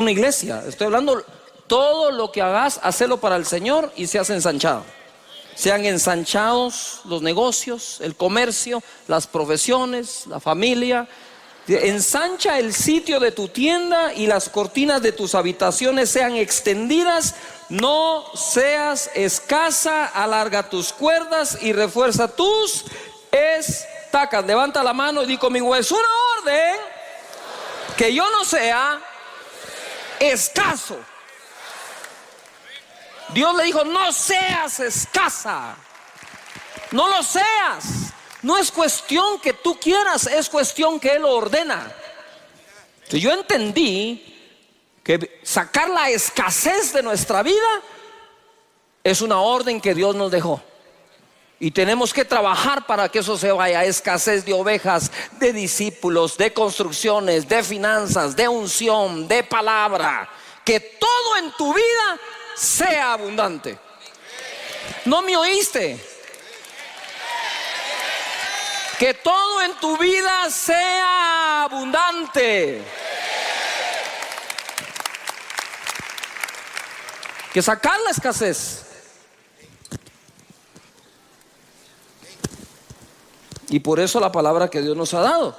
una iglesia. Estoy hablando, todo lo que hagas, hacelo para el Señor y seas ensanchado. Sean ensanchados los negocios, el comercio, las profesiones, la familia. Ensancha el sitio de tu tienda y las cortinas de tus habitaciones sean extendidas. No seas escasa, alarga tus cuerdas y refuerza tus estacas. Levanta la mano y di conmigo: es una orden que yo no sea escaso. Dios le dijo: no seas escasa, no lo seas. No es cuestión que tú quieras, es cuestión que Él lo ordena. Entonces yo entendí que sacar la escasez de nuestra vida es una orden que Dios nos dejó. Y tenemos que trabajar para que eso se vaya. Escasez de ovejas, de discípulos, de construcciones, de finanzas, de unción, de palabra. Que todo en tu vida sea abundante. ¿No me oíste? Que todo en tu vida sea abundante. Que sacar la escasez. Y por eso la palabra que Dios nos ha dado: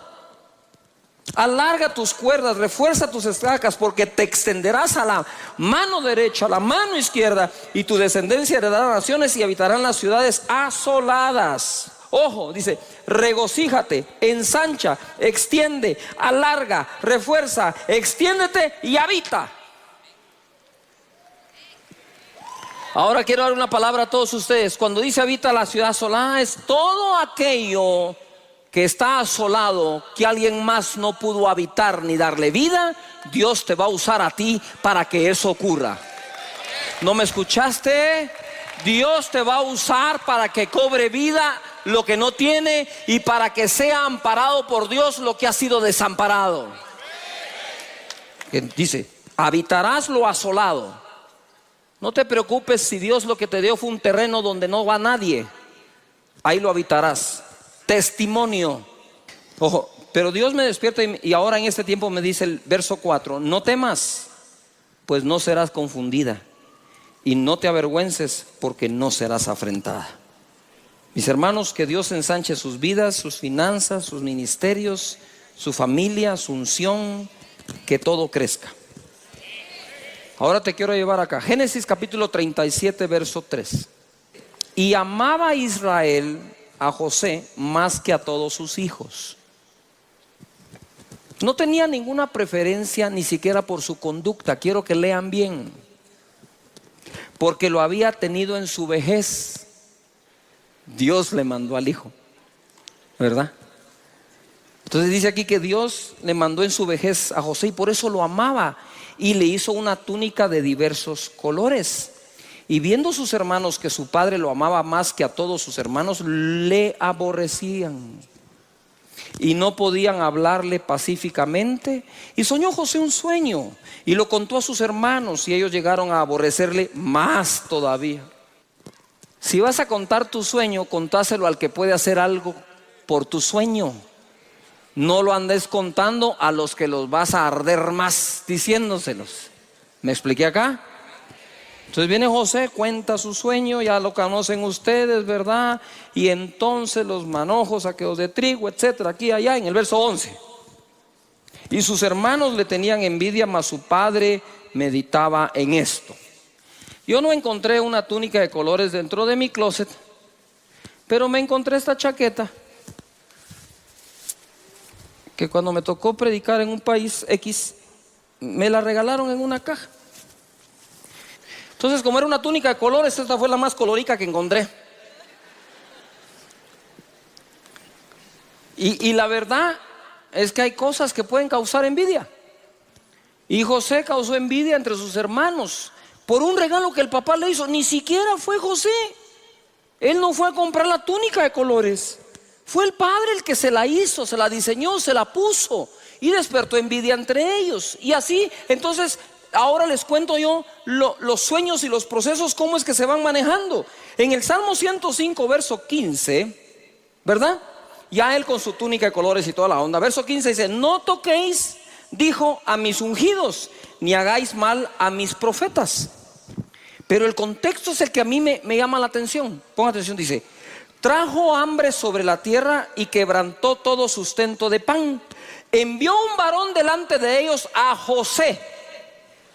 alarga tus cuerdas, refuerza tus estacas, porque te extenderás a la mano derecha, a la mano izquierda, y tu descendencia heredará naciones y habitarán las ciudades asoladas. Ojo, dice: regocíjate, ensancha, extiende, alarga, refuerza, extiéndete y habita. Ahora quiero dar una palabra a todos ustedes. Cuando dice habita la ciudad asolada, es todo aquello que está asolado, que alguien más no pudo habitar ni darle vida. Dios te va a usar a ti para que eso ocurra. ¿No me escuchaste? Dios te va a usar para que cobre vida lo que no tiene, y para que sea amparado por Dios lo que ha sido desamparado. Dice: habitarás lo asolado. No te preocupes si Dios lo que te dio fue un terreno donde no va nadie. Ahí lo habitarás. Testimonio. Ojo, pero Dios me despierta y ahora en este tiempo me dice el verso 4: no temas, pues no serás confundida, y no te avergüences, porque no serás afrentada. Mis hermanos, que Dios ensanche sus vidas, sus finanzas, sus ministerios, su familia, su unción, que todo crezca. Ahora te quiero llevar acá, Génesis capítulo 37, verso 3. Y amaba Israel a José más que a todos sus hijos. No tenía ninguna preferencia ni siquiera por su conducta. Quiero que lean bien. Porque lo había tenido en su vejez. Dios le mandó al hijo, ¿verdad? Entonces dice aquí que Dios le mandó en su vejez a José, y por eso lo amaba, y le hizo una túnica de diversos colores. Y viendo sus hermanos que su padre lo amaba más que a todos sus hermanos, le aborrecían y no podían hablarle pacíficamente. Y soñó José un sueño y lo contó a sus hermanos, y ellos llegaron a aborrecerle más todavía. Si vas a contar tu sueño, contáselo al que puede hacer algo por tu sueño. No lo andes contando a los que los vas a arder más diciéndoselos. ¿Me expliqué acá? Entonces viene José, cuenta su sueño, ya lo conocen ustedes, ¿verdad? Y entonces los manojos, saqueos de trigo, etcétera, aquí y allá, en el verso 11. Y sus hermanos le tenían envidia, mas su padre meditaba en esto. Yo no encontré una túnica de colores dentro de mi closet, pero me encontré esta chaqueta que cuando me tocó predicar en un país X, me la regalaron en una caja. Entonces, como era una túnica de colores, esta fue la más colorica que encontré. Y la verdad es que hay cosas que pueden causar envidia. Y José causó envidia entre sus hermanos por un regalo que el papá le hizo. Ni siquiera fue José. Él no fue a comprar la túnica de colores. Fue el padre el que se la hizo, se la diseñó, se la puso, y despertó envidia entre ellos. Y así, entonces, ahora les cuento yo los sueños y los procesos, cómo es que se van manejando. En el Salmo 105, verso 15, ¿verdad? Ya él con su túnica de colores y toda la onda. Verso 15 dice: no toquéis dijo a mis ungidos, ni hagáis mal a mis profetas. Pero el contexto es el que a mí me llama la atención. Ponga atención, dice: trajo hambre sobre la tierra y quebrantó todo sustento de pan. Envió un varón delante de ellos, a José,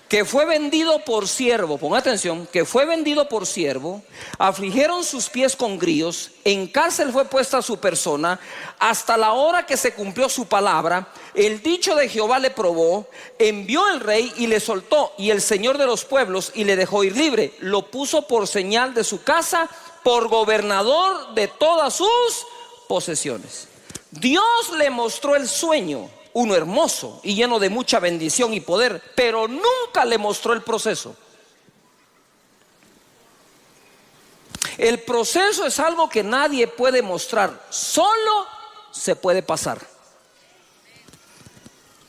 que fue vendido por siervo. Ponga atención, que fue vendido por siervo. Afligieron sus pies con grillos, en cárcel fue puesta su persona, hasta la hora que se cumplió su palabra. El dicho de Jehová le probó, envió el rey y le soltó, y el Señor de los pueblos, y le dejó ir libre. Lo puso por señal de su casa, por gobernador de todas sus posesiones. Dios le mostró el sueño, uno hermoso y lleno de mucha bendición y poder, pero nunca le mostró el proceso. El proceso es algo que nadie puede mostrar, solo se puede pasar.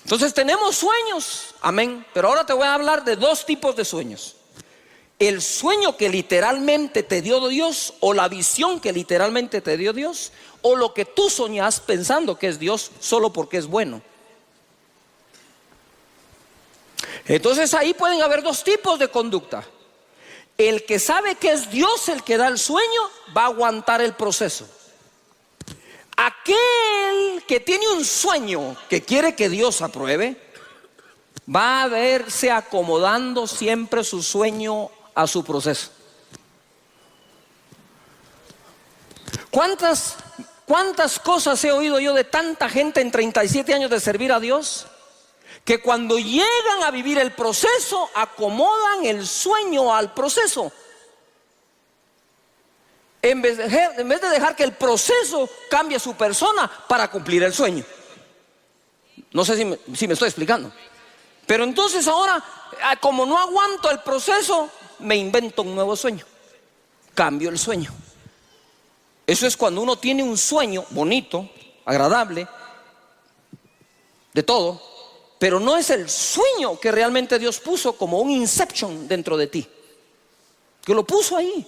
Entonces tenemos sueños, amén, pero ahora te voy a hablar de dos tipos de sueños: el sueño que literalmente te dio Dios, o la visión que literalmente te dio Dios, o lo que tú soñas pensando que es Dios solo porque es bueno. Entonces ahí pueden haber dos tipos de conducta. El que sabe que es Dios el que da el sueño, va a aguantar el proceso. Aquel que tiene un sueño que quiere que Dios apruebe, va a verse acomodando siempre su sueño a su proceso. ¿Cuántas cosas he oído yo de tanta gente en 37 años de servir a Dios, que cuando llegan a vivir el proceso acomodan el sueño al proceso, en vez de dejar que el proceso cambie su persona para cumplir el sueño? No sé si me estoy explicando. Pero entonces ahora, como no aguanto el proceso, me invento un nuevo sueño, cambio el sueño. Eso es cuando uno tiene un sueño bonito, agradable, de todo, pero no es el sueño que realmente Dios puso como un inception dentro de ti, que lo puso ahí.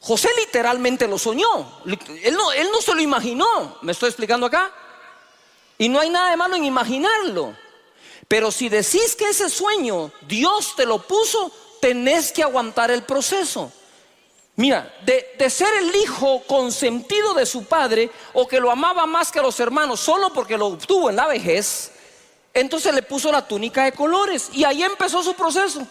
José literalmente lo soñó, él no se lo imaginó. ¿Me estoy explicando acá? Y no hay nada de malo en imaginarlo, pero si decís que ese sueño Dios te lo puso, tenés que aguantar el proceso. Mira, de ser el hijo consentido de su padre, o que lo amaba más que a los hermanos solo porque lo obtuvo en la vejez, entonces le puso la túnica de colores y ahí empezó su proceso.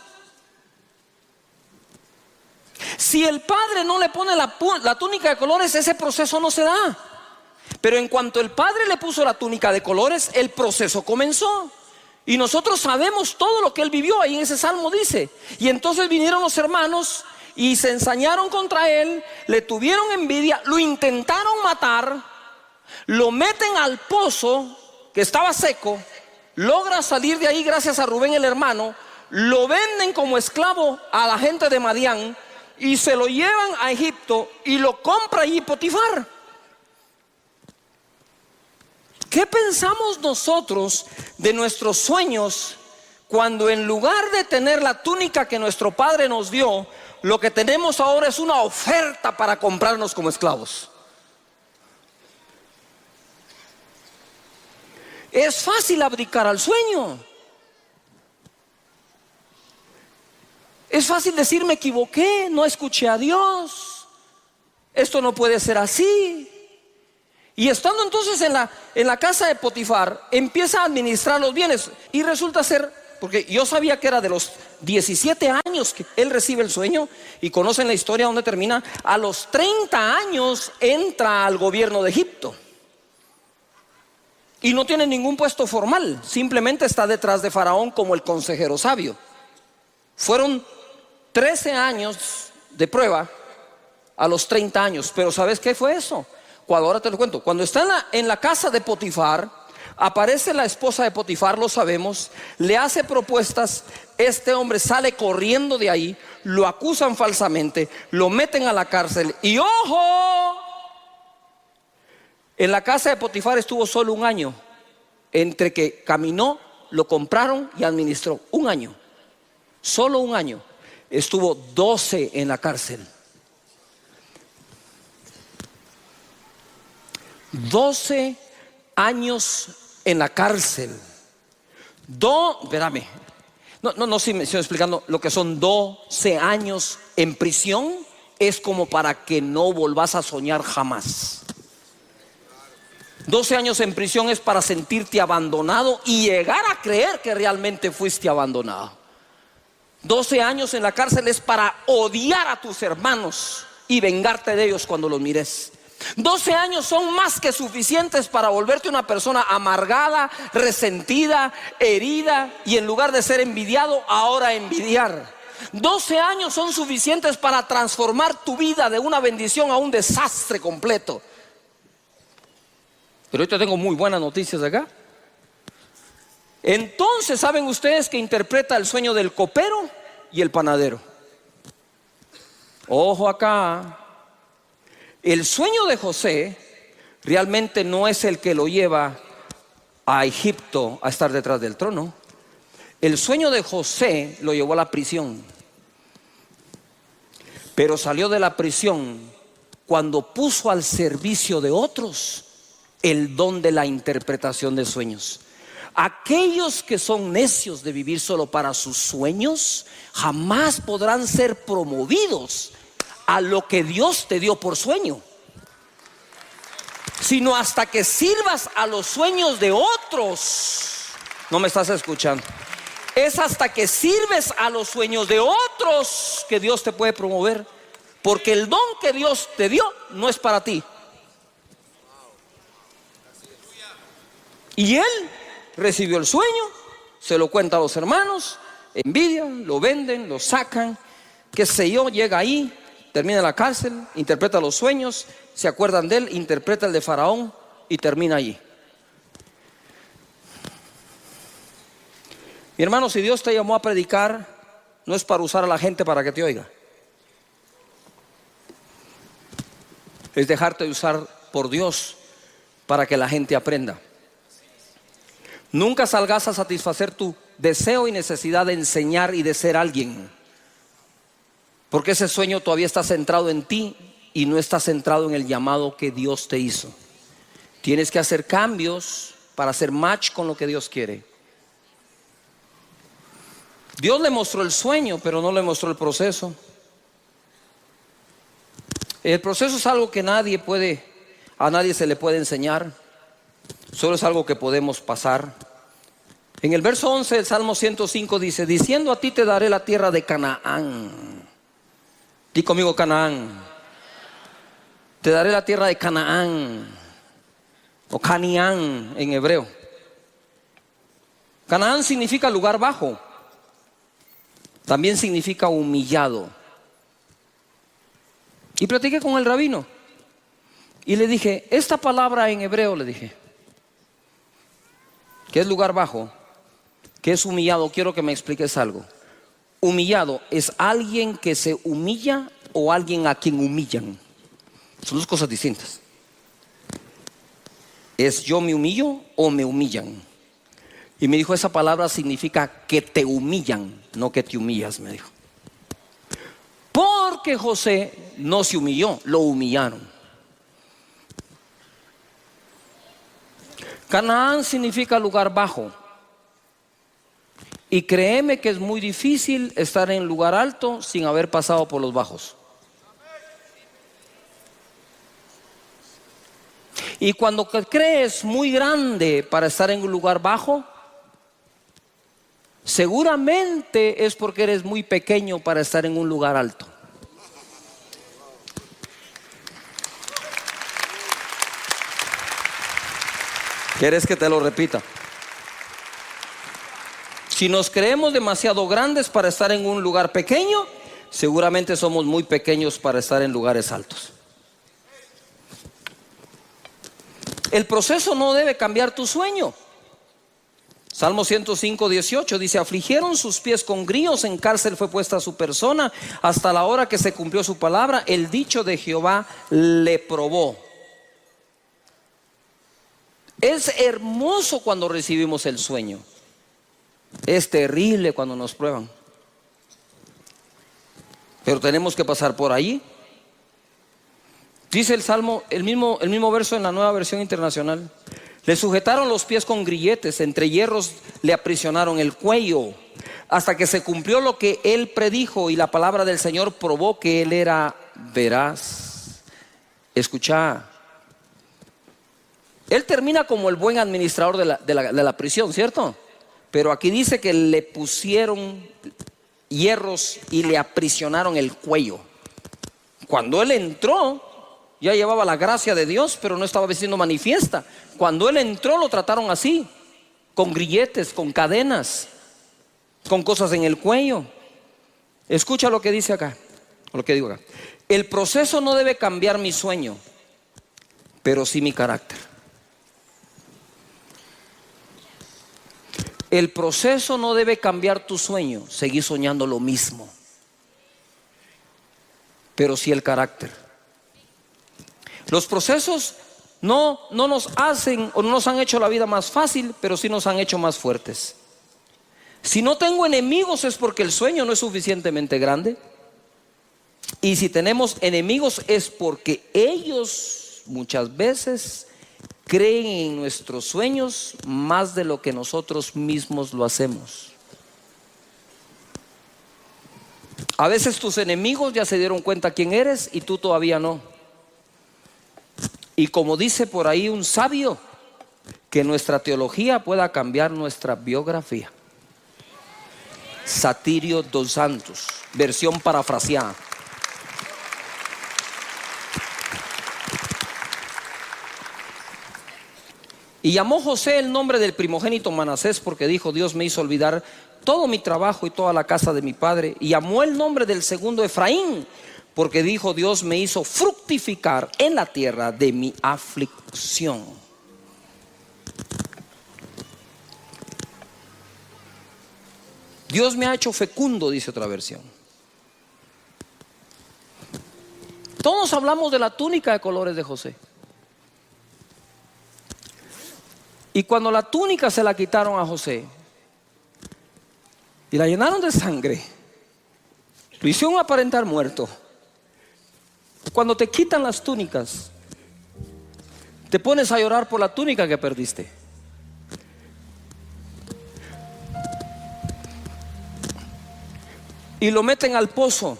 Si el padre no le pone la túnica de colores, ese proceso no se da. Pero en cuanto el padre le puso la túnica de colores, el proceso comenzó. Y nosotros sabemos todo lo que él vivió. Ahí en ese salmo dice: y entonces vinieron los hermanos y se ensañaron contra él, le tuvieron envidia, lo intentaron matar, lo meten al pozo que estaba seco, logra salir de ahí gracias a Rubén el hermano, lo venden como esclavo a la gente de Madián y se lo llevan a Egipto y lo compra allí Potifar. ¿Qué pensamos nosotros de nuestros sueños cuando en lugar de tener la túnica que nuestro padre nos dio, lo que tenemos ahora es una oferta para comprarnos como esclavos? Es fácil abdicar al sueño. Es fácil decir: me equivoqué, no escuché a Dios, esto no puede ser así. Y estando entonces en la casa de Potifar, empieza a administrar los bienes. Y resulta ser, porque yo sabía que era de los 17 años que él recibe el sueño, y conocen la historia donde termina. A los 30 años entra al gobierno de Egipto. Y no tiene ningún puesto formal, simplemente está detrás de Faraón como el consejero sabio. Fueron 13 años de prueba a los 30 años. Pero ¿sabes qué fue eso? Ahora te lo cuento. Cuando está en la casa de Potifar, aparece la esposa de Potifar, lo sabemos, le hace propuestas. Este hombre sale corriendo de ahí, lo acusan falsamente, lo meten a la cárcel. Y ¡ojo! En la casa de Potifar estuvo solo un año. Entre que caminó, lo compraron y administró. Un año. Solo un año. Estuvo 12 en la cárcel. 12 años en la cárcel. Espérame. No, sí me estoy explicando. Lo que son 12 años en prisión es como para que no volvás a soñar jamás. 12 años en prisión es para sentirte abandonado y llegar a creer que realmente fuiste abandonado. 12 años en la cárcel es para odiar a tus hermanos y vengarte de ellos cuando los mires. 12 años son más que suficientes para volverte una persona amargada, resentida, herida, y en lugar de ser envidiado, ahora envidiar. 12 años son suficientes para transformar tu vida de una bendición a un desastre completo. Pero ahorita tengo muy buenas noticias acá. Entonces, ¿saben ustedes que interpreta el sueño del copero y el panadero? Ojo acá. El sueño de José realmente no es el que lo lleva a Egipto a estar detrás del trono. El sueño de José lo llevó a la prisión. Pero salió de la prisión cuando puso al servicio de otros el don de la interpretación de sueños. Aquellos que son necios de vivir solo para sus sueños jamás podrán ser promovidos a lo que Dios te dio por sueño, sino hasta que sirvas a los sueños de otros. No me estás escuchando. Es hasta que sirves a los sueños de otros que Dios te puede promover, porque el don que Dios te dio no es para ti. Y él recibió el sueño, se lo cuenta a los hermanos, envidian, lo venden, lo sacan, qué sé yo, llega ahí, termina en la cárcel, interpreta los sueños, se acuerdan de él, interpreta el de Faraón y termina allí. Mi hermano, si Dios te llamó a predicar, no es para usar a la gente para que te oiga. Es dejarte usar por Dios para que la gente aprenda. Nunca salgas a satisfacer tu deseo y necesidad de enseñar y de ser alguien, porque ese sueño todavía está centrado en ti y no está centrado en el llamado que Dios te hizo. Tienes que hacer cambios para hacer match con lo que Dios quiere. Dios le mostró el sueño, pero no le mostró el proceso. El proceso es algo que a nadie se le puede enseñar. Solo es algo que podemos pasar. En el verso 11 del Salmo 105 dice: diciendo a ti te daré la tierra de Canaán. Di conmigo Canaán. Te daré la tierra de Canaán, o Canián en hebreo. Canaán significa lugar bajo. También significa humillado. Y platiqué con el rabino y le dije, esta palabra en hebreo, le dije, que es lugar bajo, que es humillado, quiero que me expliques algo. Humillado, ¿es alguien que se humilla o alguien a quien humillan? Son dos cosas distintas. ¿Es yo me humillo o me humillan? Y me dijo, esa palabra significa que te humillan, no que te humillas, me dijo. Porque José no se humilló, lo humillaron. Canaán significa lugar bajo. Y créeme que es muy difícil estar en lugar alto sin haber pasado por los bajos. Y cuando crees muy grande para estar en un lugar bajo, seguramente es porque eres muy pequeño para estar en un lugar alto. ¿Quieres que te lo repita? Si nos creemos demasiado grandes para estar en un lugar pequeño, seguramente somos muy pequeños para estar en lugares altos. El proceso no debe cambiar tu sueño. Salmo 105, 18 dice: afligieron sus pies con grillos, en cárcel fue puesta su persona, hasta la hora que se cumplió su palabra, el dicho de Jehová le probó. Es hermoso cuando recibimos el sueño. Es terrible cuando nos prueban. Pero tenemos que pasar por ahí. Dice el Salmo, el mismo verso en la Nueva Versión Internacional: Le sujetaron los pies con grilletes, entre hierros le aprisionaron el cuello, hasta que se cumplió lo que él predijo, y la palabra del Señor probó que él era veraz. Escucha, él termina como el buen administrador de la prisión, ¿cierto? Pero aquí dice que le pusieron hierros y le aprisionaron el cuello. Cuando él entró, ya llevaba la gracia de Dios, pero no estaba siendo manifiesta. Cuando él entró, lo trataron así, con grilletes, con cadenas, con cosas en el cuello. Escucha lo que dice acá, lo que digo acá. El proceso no debe cambiar mi sueño, pero sí mi carácter. El proceso no debe cambiar tu sueño, seguir soñando lo mismo, pero sí el carácter. Los procesos no nos hacen o no nos han hecho la vida más fácil, pero sí nos han hecho más fuertes. Si no tengo enemigos es porque el sueño no es suficientemente grande. Y si tenemos enemigos es porque ellos muchas veces creen en nuestros sueños más de lo que nosotros mismos lo hacemos. A veces tus enemigos ya se dieron cuenta quién eres y tú todavía no. Y como dice por ahí un sabio, que nuestra teología pueda cambiar nuestra biografía. Satirio dos Santos, versión parafraseada. Y llamó José el nombre del primogénito Manasés, porque dijo: Dios me hizo olvidar todo mi trabajo y toda la casa de mi padre. Y llamó el nombre del segundo Efraín, porque dijo: Dios me hizo fructificar en la tierra de mi aflicción. Dios me ha hecho fecundo, dice otra versión. Todos hablamos de la túnica de colores de José. Y cuando la túnica se la quitaron a José y la llenaron de sangre, lo hicieron aparentar muerto. Cuando te quitan las túnicas, te pones a llorar por la túnica que perdiste. Y lo meten al pozo.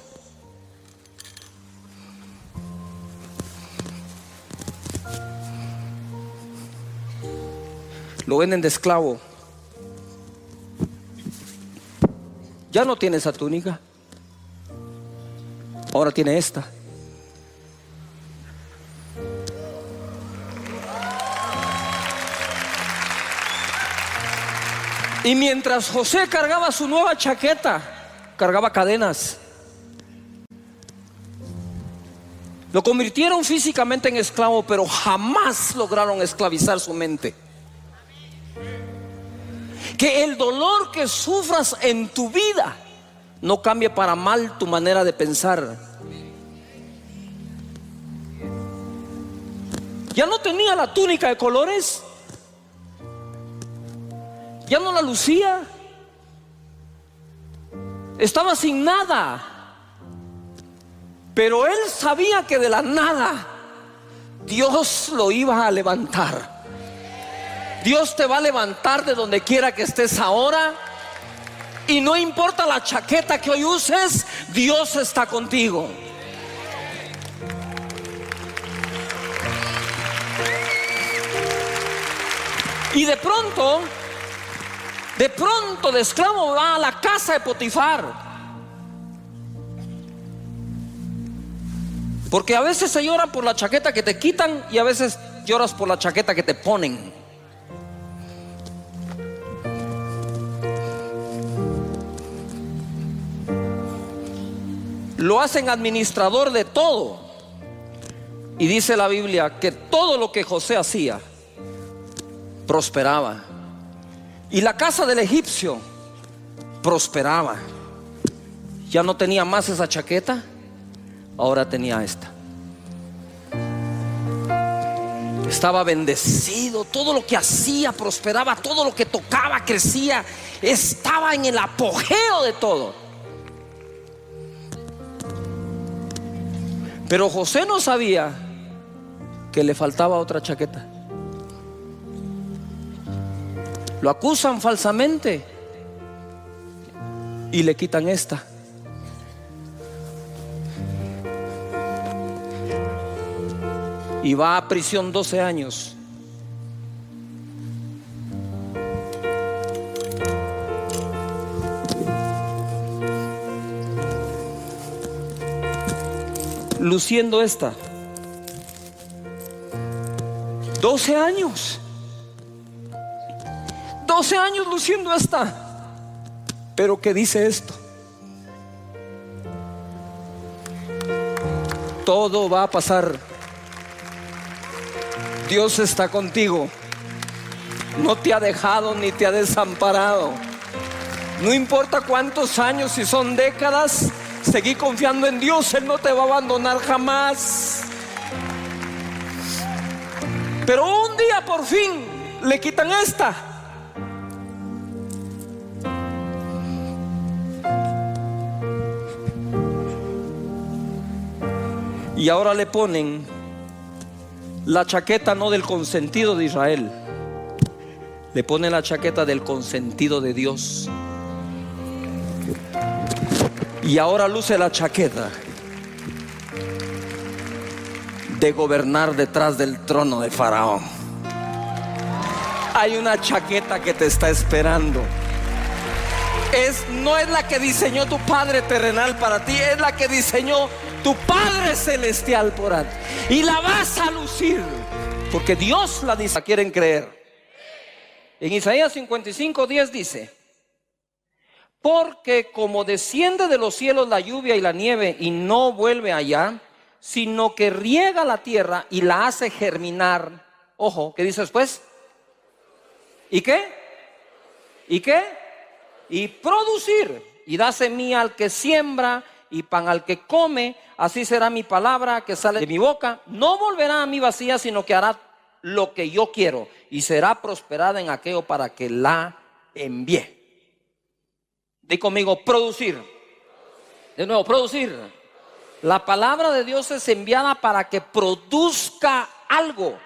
Lo venden de esclavo. Ya no tiene esa túnica, ahora tiene esta. Y mientras José cargaba su nueva chaqueta, cargaba cadenas. Lo convirtieron físicamente en esclavo, pero jamás lograron esclavizar su mente. Que el dolor que sufras en tu vida no cambie para mal tu manera de pensar. Ya no tenía la túnica de colores, ya no la lucía, estaba sin nada. Pero él sabía que de la nada Dios lo iba a levantar. Dios te va a levantar de donde quiera que estés ahora. Y no importa la chaqueta que hoy uses, Dios está contigo. Y de pronto de esclavo va a la casa de Potifar. Porque a veces se llora por la chaqueta que te quitan y a veces lloras por la chaqueta que te ponen. Lo hacen administrador de todo. Y dice la Biblia que todo lo que José hacía prosperaba. Y la casa del egipcio prosperaba. Ya no tenía más esa chaqueta, ahora tenía esta. Estaba bendecido, todo lo que hacía prosperaba, todo lo que tocaba crecía, estaba en el apogeo de todo. Pero José no sabía que le faltaba otra chaqueta. Lo acusan falsamente y le quitan esta. Y va a prisión 12 años. Luciendo esta. 12 años. 12 años luciendo esta. Pero ¿qué dice esto? Todo va a pasar. Dios está contigo. No te ha dejado ni te ha desamparado. No importa cuántos años, si son décadas, seguí confiando en Dios. Él no te va a abandonar jamás. Pero un día por fin le quitan esta. Y ahora le ponen la chaqueta no del consentido de Israel, le ponen la chaqueta del consentido de Dios. Y ahora luce la chaqueta de gobernar detrás del trono de Faraón. Hay una chaqueta que te está esperando. No es la que diseñó tu Padre terrenal para ti, es la que diseñó tu Padre celestial por ti. Y la vas a lucir, porque Dios la dice. ¿Quieren creer? En Isaías 55:10 dice: porque como desciende de los cielos la lluvia y la nieve y no vuelve allá, sino que riega la tierra y la hace germinar. Ojo, ¿qué dice después? ¿Y qué? ¿Y qué? Y producir. Y da semilla al que siembra y pan al que come. Así será mi palabra que sale de mi boca. No volverá a mí vacía, sino que hará lo que yo quiero y será prosperada en aquello para que la envíe. Di conmigo, producir. De nuevo, producir. La palabra de Dios es enviada para que produzca algo.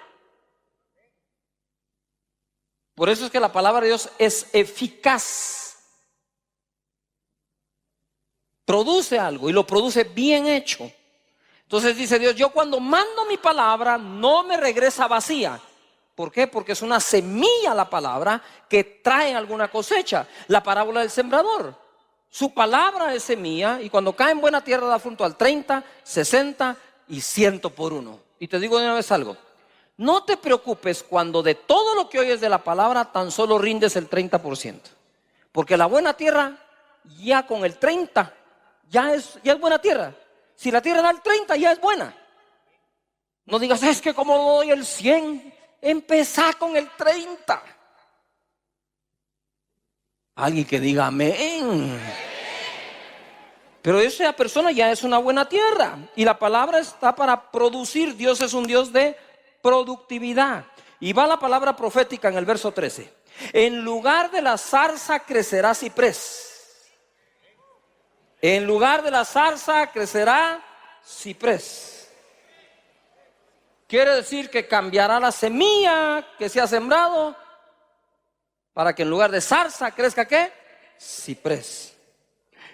Por eso es que la palabra de Dios es eficaz. Produce algo y lo produce bien hecho. Entonces dice Dios: yo cuando mando mi palabra no me regresa vacía. ¿Por qué? Porque es una semilla la palabra que trae alguna cosecha. La parábola del sembrador. Su palabra es semilla y cuando cae en buena tierra da fruto al 30, 60 y 100 por uno. Y te digo de una vez algo: no te preocupes cuando de todo lo que oyes de la palabra tan solo rindes el 30%. Porque la buena tierra ya con el 30 ya es buena tierra. Si la tierra da el 30 ya es buena. No digas: es que como doy el 100. Empezá con el 30. Alguien que diga amén. Pero esa persona ya es una buena tierra. Y la palabra está para producir. Dios es un Dios de productividad. Y va la palabra profética en el verso 13. En lugar de la zarza crecerá ciprés. En lugar de la zarza crecerá ciprés. Quiere decir que cambiará la semilla que se ha sembrado para que en lugar de zarza crezca ¿qué? Ciprés.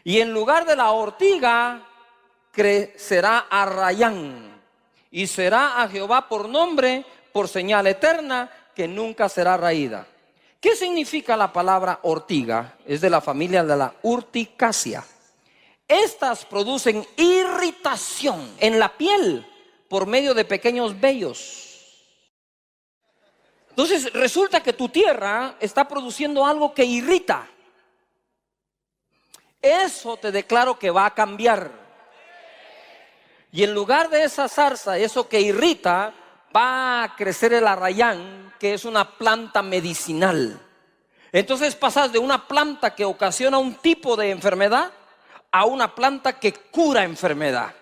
Y en lugar de la ortiga crecerá arrayán. Y será a Jehová por nombre, por señal eterna, que nunca será raída. ¿Qué significa la palabra ortiga? Es de la familia de la urticacia. Estas producen irritación en la piel por medio de pequeños vellos. Entonces resulta que tu tierra está produciendo algo que irrita. Eso te declaro que va a cambiar. Y en lugar de esa zarza, eso que irrita, va a crecer el arrayán, que es una planta medicinal. Entonces pasas de una planta que ocasiona un tipo de enfermedad a una planta que cura enfermedad.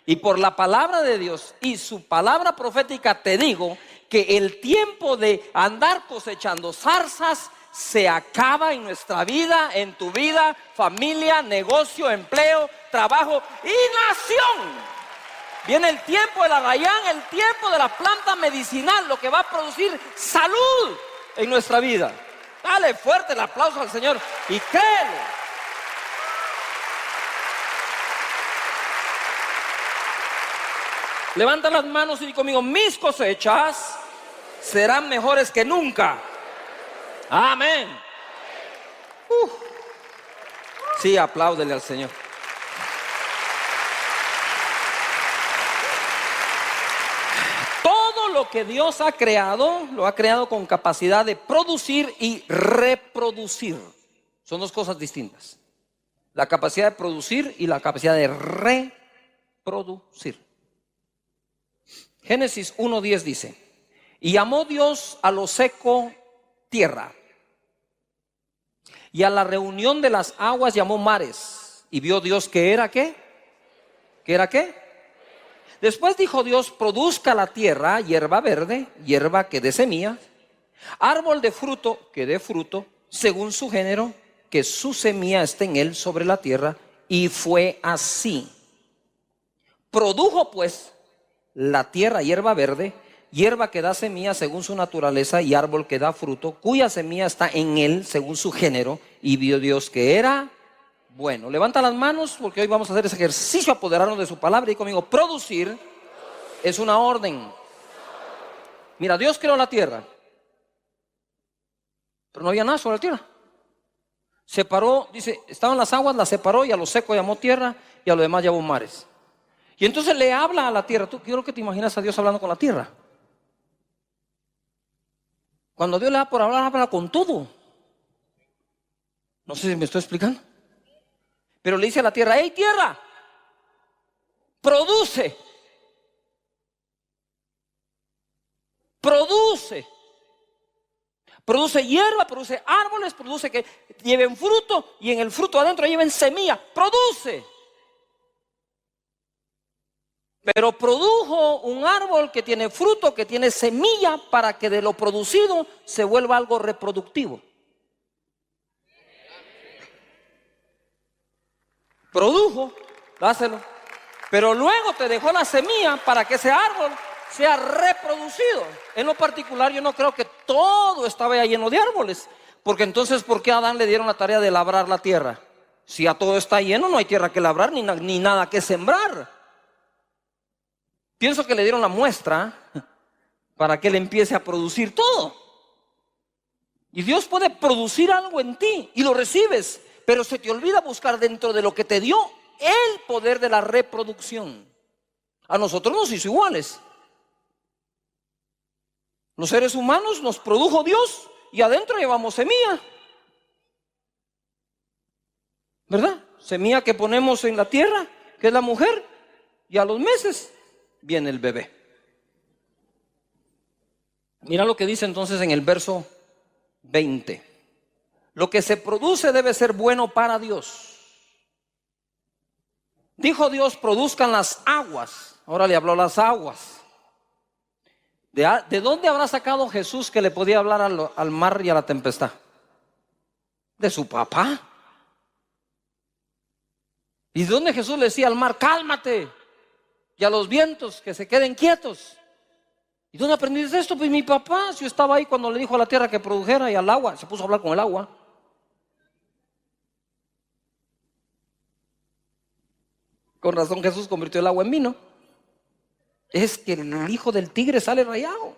Y por la palabra de Dios y su palabra profética te digo que el tiempo de andar cosechando zarzas se acaba en nuestra vida, en tu vida, familia, negocio, empleo, trabajo y nación. Viene el tiempo del arrayán, el tiempo de la planta medicinal, lo que va a producir salud en nuestra vida. Dale fuerte el aplauso al Señor y créele. Levanta las manos y di conmigo: mis cosechas serán mejores que nunca. Amén. Sí, apláudele al Señor. Todo lo que Dios ha creado, lo ha creado con capacidad de producir y reproducir. Son dos cosas distintas: la capacidad de producir y la capacidad de reproducir. Génesis 1:10 dice: y llamó Dios a lo seco tierra, y a la reunión de las aguas llamó mares. Y vio Dios que era ¿qué? ¿Que era qué? Después dijo Dios: produzca la tierra hierba verde, hierba que dé semilla, árbol de fruto que dé fruto, según su género, que su semilla esté en él sobre la tierra. Y fue así. Produjo pues la tierra hierba verde, hierba que da semilla según su naturaleza, y árbol que da fruto, cuya semilla está en él según su género. Y vio Dios que era bueno. Levanta las manos, porque hoy vamos a hacer ese ejercicio, apoderarnos de su palabra. Y conmigo: producir es una orden. Mira, Dios creó la tierra, pero no había nada sobre la tierra. Separó, dice, estaban las aguas, las separó, y a lo seco llamó tierra, y a lo demás llamó mares. Y entonces le habla a la tierra. Tú, quiero que te imaginas a Dios hablando con la tierra. Cuando Dios le da por hablar, habla con todo. No sé si me estoy explicando. Pero le dice a la tierra: hey tierra, produce. Produce. Produce hierba, produce árboles, produce que lleven fruto, y en el fruto adentro lleven semilla. Produce. Pero produjo un árbol que tiene fruto, que tiene semilla, para que de lo producido se vuelva algo reproductivo. Produjo, dáselo. Pero luego te dejó la semilla para que ese árbol sea reproducido. En lo particular, yo no creo que todo estaba ya lleno de árboles, porque entonces, ¿por qué a Adán le dieron la tarea de labrar la tierra? Si ya todo está lleno, no hay tierra que labrar ni nada que sembrar. Pienso que le dieron la muestra para que él empiece a producir todo. Y Dios puede producir algo en ti y lo recibes, pero se te olvida buscar dentro de lo que te dio el poder de la reproducción. A nosotros nos hizo iguales. Los seres humanos nos produjo Dios y adentro llevamos semilla, ¿verdad? Semilla que ponemos en la tierra, que es la mujer, y a los meses viene el bebé. Mira lo que dice entonces en el verso 20: lo que se produce debe ser bueno para Dios. Dijo Dios: produzcan las aguas. Ahora le habló a las aguas. ¿De dónde habrá sacado Jesús que le podía hablar al mar y a la tempestad? De su papá. ¿Y de dónde Jesús le decía al mar: cálmate? Y a los vientos, que se queden quietos. ¿Y dónde aprendiste esto? Pues mi papá, si yo estaba ahí cuando le dijo a la tierra que produjera, y al agua, se puso a hablar con el agua. Con razón Jesús convirtió el agua en vino. Es que el hijo del tigre sale rayado.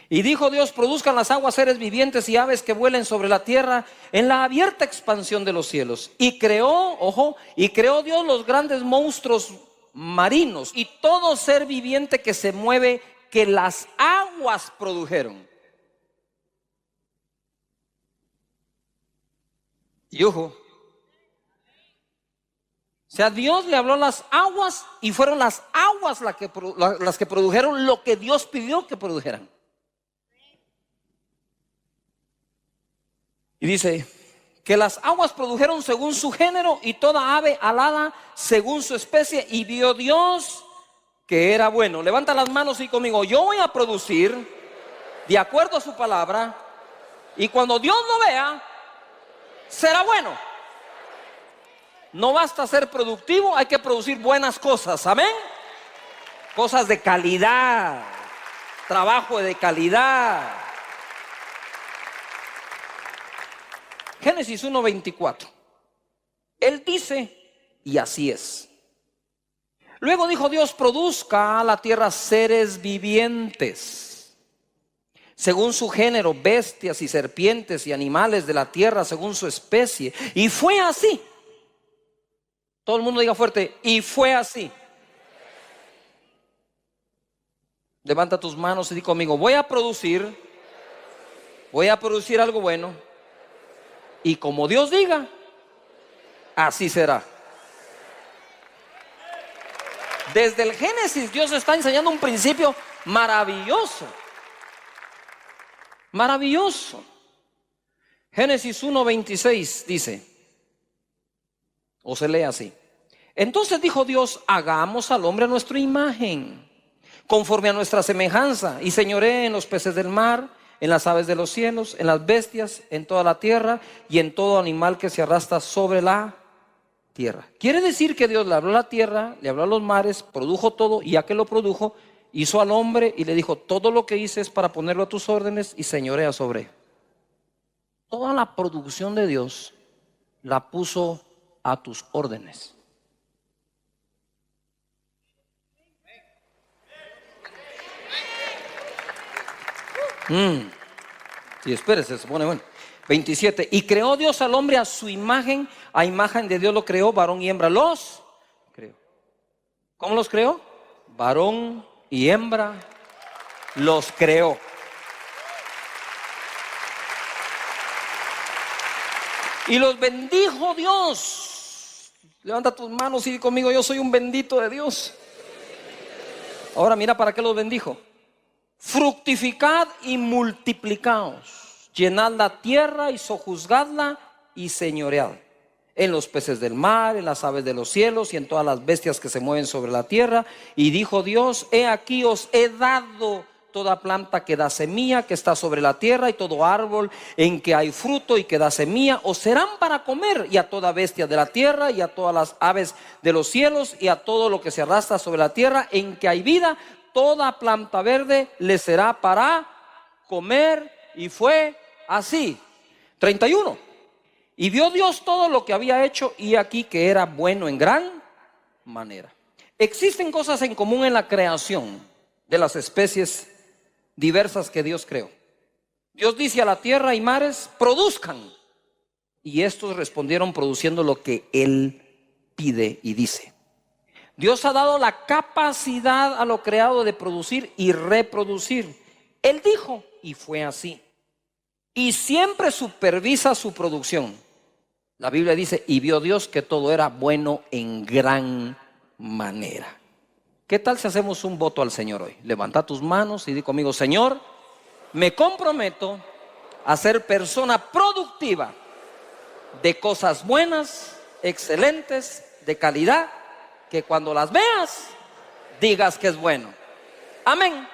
Y dijo Dios: produzcan las aguas seres vivientes y aves que vuelen sobre la tierra en la abierta expansión de los cielos. Y creó, ojo, y creó Dios los grandes monstruos marinos y todo ser viviente que se mueve, que las aguas produjeron. Y ojo, o sea, Dios le habló a las aguas y fueron las aguas las que produjeron lo que Dios pidió que produjeran. Y dice que las aguas produjeron según su género, y toda ave alada según su especie. Y vio Dios que era bueno. Levanta las manos y conmigo: yo voy a producir de acuerdo a su palabra, y cuando Dios lo vea, será bueno. No basta ser productivo, hay que producir buenas cosas, amén. Cosas de calidad, trabajo de calidad, Génesis 1:24. Él dice, y así es. Luego dijo Dios: produzca la tierra seres vivientes, según su género, bestias y serpientes y animales de la tierra según su especie. Y fue así. Todo el mundo diga fuerte: y fue así. Levanta tus manos y di conmigo: voy a producir algo bueno, y como Dios diga, así será. Desde el Génesis Dios está enseñando un principio maravilloso. Maravilloso. Génesis 1:26 dice, o se lee así: entonces dijo Dios: hagamos al hombre a nuestra imagen, conforme a nuestra semejanza, y señoree en los peces del mar, en las aves de los cielos, en las bestias, en toda la tierra y en todo animal que se arrastra sobre la tierra. Quiere decir que Dios le habló a la tierra, le habló a los mares, produjo todo, y ya que lo produjo, hizo al hombre y le dijo: todo lo que hice es para ponerlo a tus órdenes y señorea sobre él. Toda la producción de Dios la puso a tus órdenes. Sí, espérese, se pone bueno. 27. Y creó Dios al hombre a su imagen, a imagen de Dios lo creó, varón y hembra los creó. ¿Cómo los creó? Varón y hembra los creó. Y los bendijo Dios. Levanta tus manos y di conmigo: yo soy un bendito de Dios. Ahora mira para qué los bendijo: fructificad y multiplicaos, llenad la tierra y sojuzgadla y señoread en los peces del mar, en las aves de los cielos y en todas las bestias que se mueven sobre la tierra. Y dijo Dios: he aquí os he dado toda planta que da semilla que está sobre la tierra, y todo árbol en que hay fruto y que da semilla os serán para comer, y a toda bestia de la tierra y a todas las aves de los cielos y a todo lo que se arrastra sobre la tierra en que hay vida, toda planta verde le será para comer. Y fue así. 31. Y vio Dios todo lo que había hecho, y aquí que era bueno en gran manera. Existen cosas en común en la creación de las especies diversas que Dios creó. Dios dice a la tierra y mares: produzcan, y estos respondieron produciendo lo que Él pide y dice. Dios ha dado la capacidad a lo creado de producir y reproducir. Él dijo, y fue así. Y siempre supervisa su producción. La Biblia dice: y vio Dios que todo era bueno en gran manera. ¿Qué tal si hacemos un voto al Señor hoy? Levanta tus manos y di conmigo: Señor, me comprometo a ser persona productiva de cosas buenas, excelentes, de calidad, que cuando las veas digas que es bueno. Amén.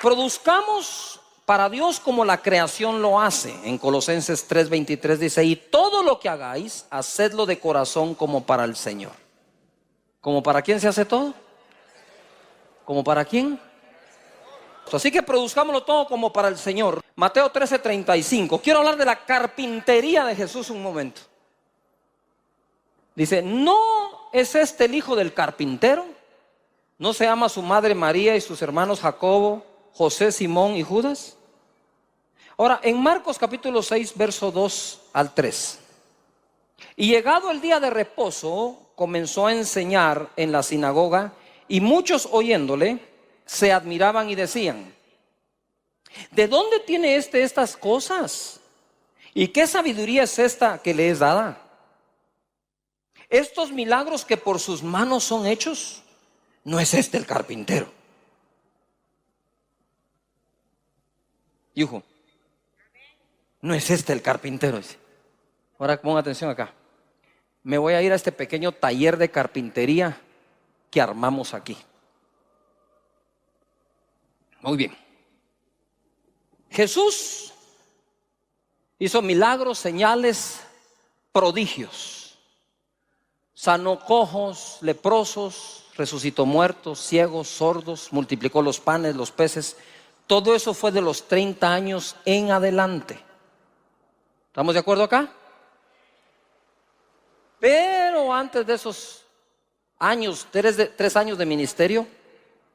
Produzcamos para Dios como la creación lo hace. En Colosenses 3:23 dice: y todo lo que hagáis, hacedlo de corazón como para el Señor. ¿Como para quién se hace todo? ¿Como para quién? Así que produzcámoslo todo como para el Señor. Mateo 13:35. Quiero hablar de la carpintería de Jesús un momento. Dice: ¿no es este el hijo del carpintero? ¿No se llama su madre María y sus hermanos Jacobo, José, Simón y Judas? Ahora, en Marcos capítulo 6, verso 2 al 3. Y llegado el día de reposo, comenzó a enseñar en la sinagoga, y muchos oyéndole se admiraban y decían: ¿de dónde tiene estas cosas? ¿Y qué sabiduría es esta que le es dada? Estos milagros que por sus manos son hechos, ¿no es este el carpintero? Hijo, ¿no es este el carpintero? Ahora ponga atención acá. Me voy a ir a este pequeño taller de carpintería que armamos aquí. Muy bien. Jesús hizo milagros, señales, prodigios. Sanó cojos, leprosos, resucitó muertos, ciegos, sordos, multiplicó los panes, los peces. Todo eso fue de los 30 años en adelante. ¿Estamos de acuerdo acá? Pero antes de esos años, 3 años de ministerio,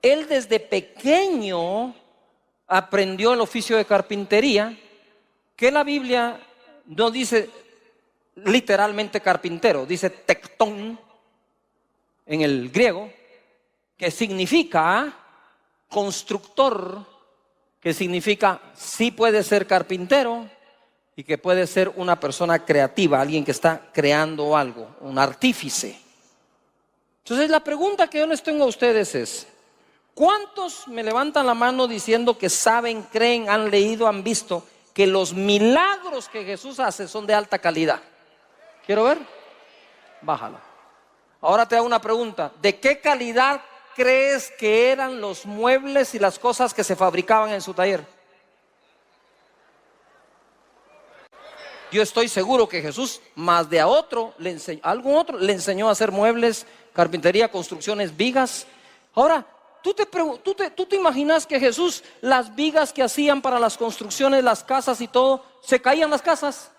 él desde pequeño aprendió el oficio de carpintería, que la Biblia no dice literalmente carpintero, dice tectón en el griego, que significa constructor, que significa sí puede ser carpintero y que puede ser una persona creativa, alguien que está creando algo, un artífice. Entonces la pregunta que yo les tengo a ustedes es: ¿cuántos me levantan la mano diciendo que saben, creen, han leído, han visto que los milagros que Jesús hace son de alta calidad? ¿Quiero ver? Bájala. Ahora te hago una pregunta: ¿de qué calidad crees que eran los muebles y las cosas que se fabricaban en su taller? Yo estoy seguro que Jesús, más de a otro, algún otro le enseñó a hacer muebles, carpintería, construcciones, vigas. Ahora, ¿tú te imaginas que Jesús, las vigas que hacían para las construcciones, las casas y todo, se caían las casas?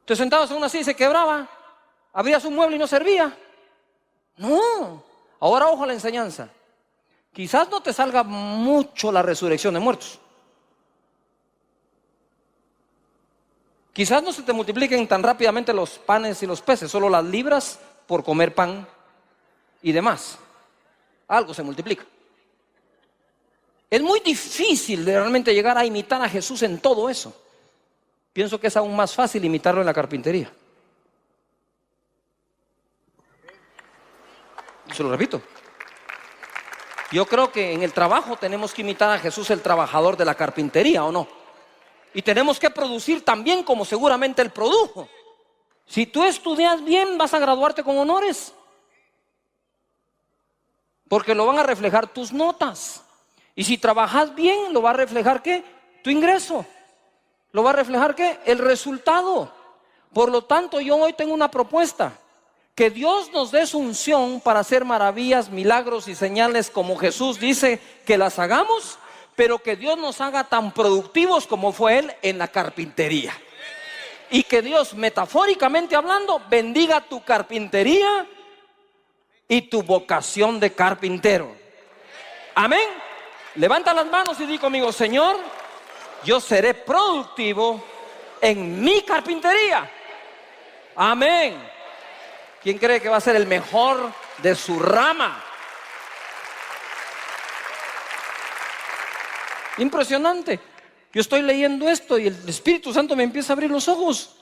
Te sentabas en una silla y se quebraba. Abrías un mueble y no servía. No. Ahora ojo a la enseñanza. Quizás no te salga mucho la resurrección de muertos. Quizás no se te multipliquen tan rápidamente los panes y los peces, solo las libras por comer pan y demás. Algo se multiplica. Es muy difícil de realmente llegar a imitar a Jesús en todo eso. Pienso que es aún más fácil imitarlo en la carpintería. Se lo repito. Yo creo que en el trabajo tenemos que imitar a Jesús, el trabajador de la carpintería, ¿o no? Y tenemos que producir también como seguramente Él produjo. Si tú estudias bien, vas a graduarte con honores, porque lo van a reflejar tus notas. Y si trabajas bien, lo va a reflejar ¿qué? Tu ingreso. Lo va a reflejar ¿qué? El resultado. Por lo tanto, yo hoy tengo una propuesta: que Dios nos dé su unción para hacer maravillas, milagros y señales como Jesús dice que las hagamos, pero que Dios nos haga tan productivos como fue Él en la carpintería. Y que Dios, metafóricamente hablando, bendiga tu carpintería y tu vocación de carpintero. Amén. Levanta las manos y di conmigo: Señor, yo seré productivo en mi carpintería. Amén. ¿Quién cree que va a ser el mejor de su rama? Impresionante. Yo estoy leyendo esto y el Espíritu Santo me empieza a abrir los ojos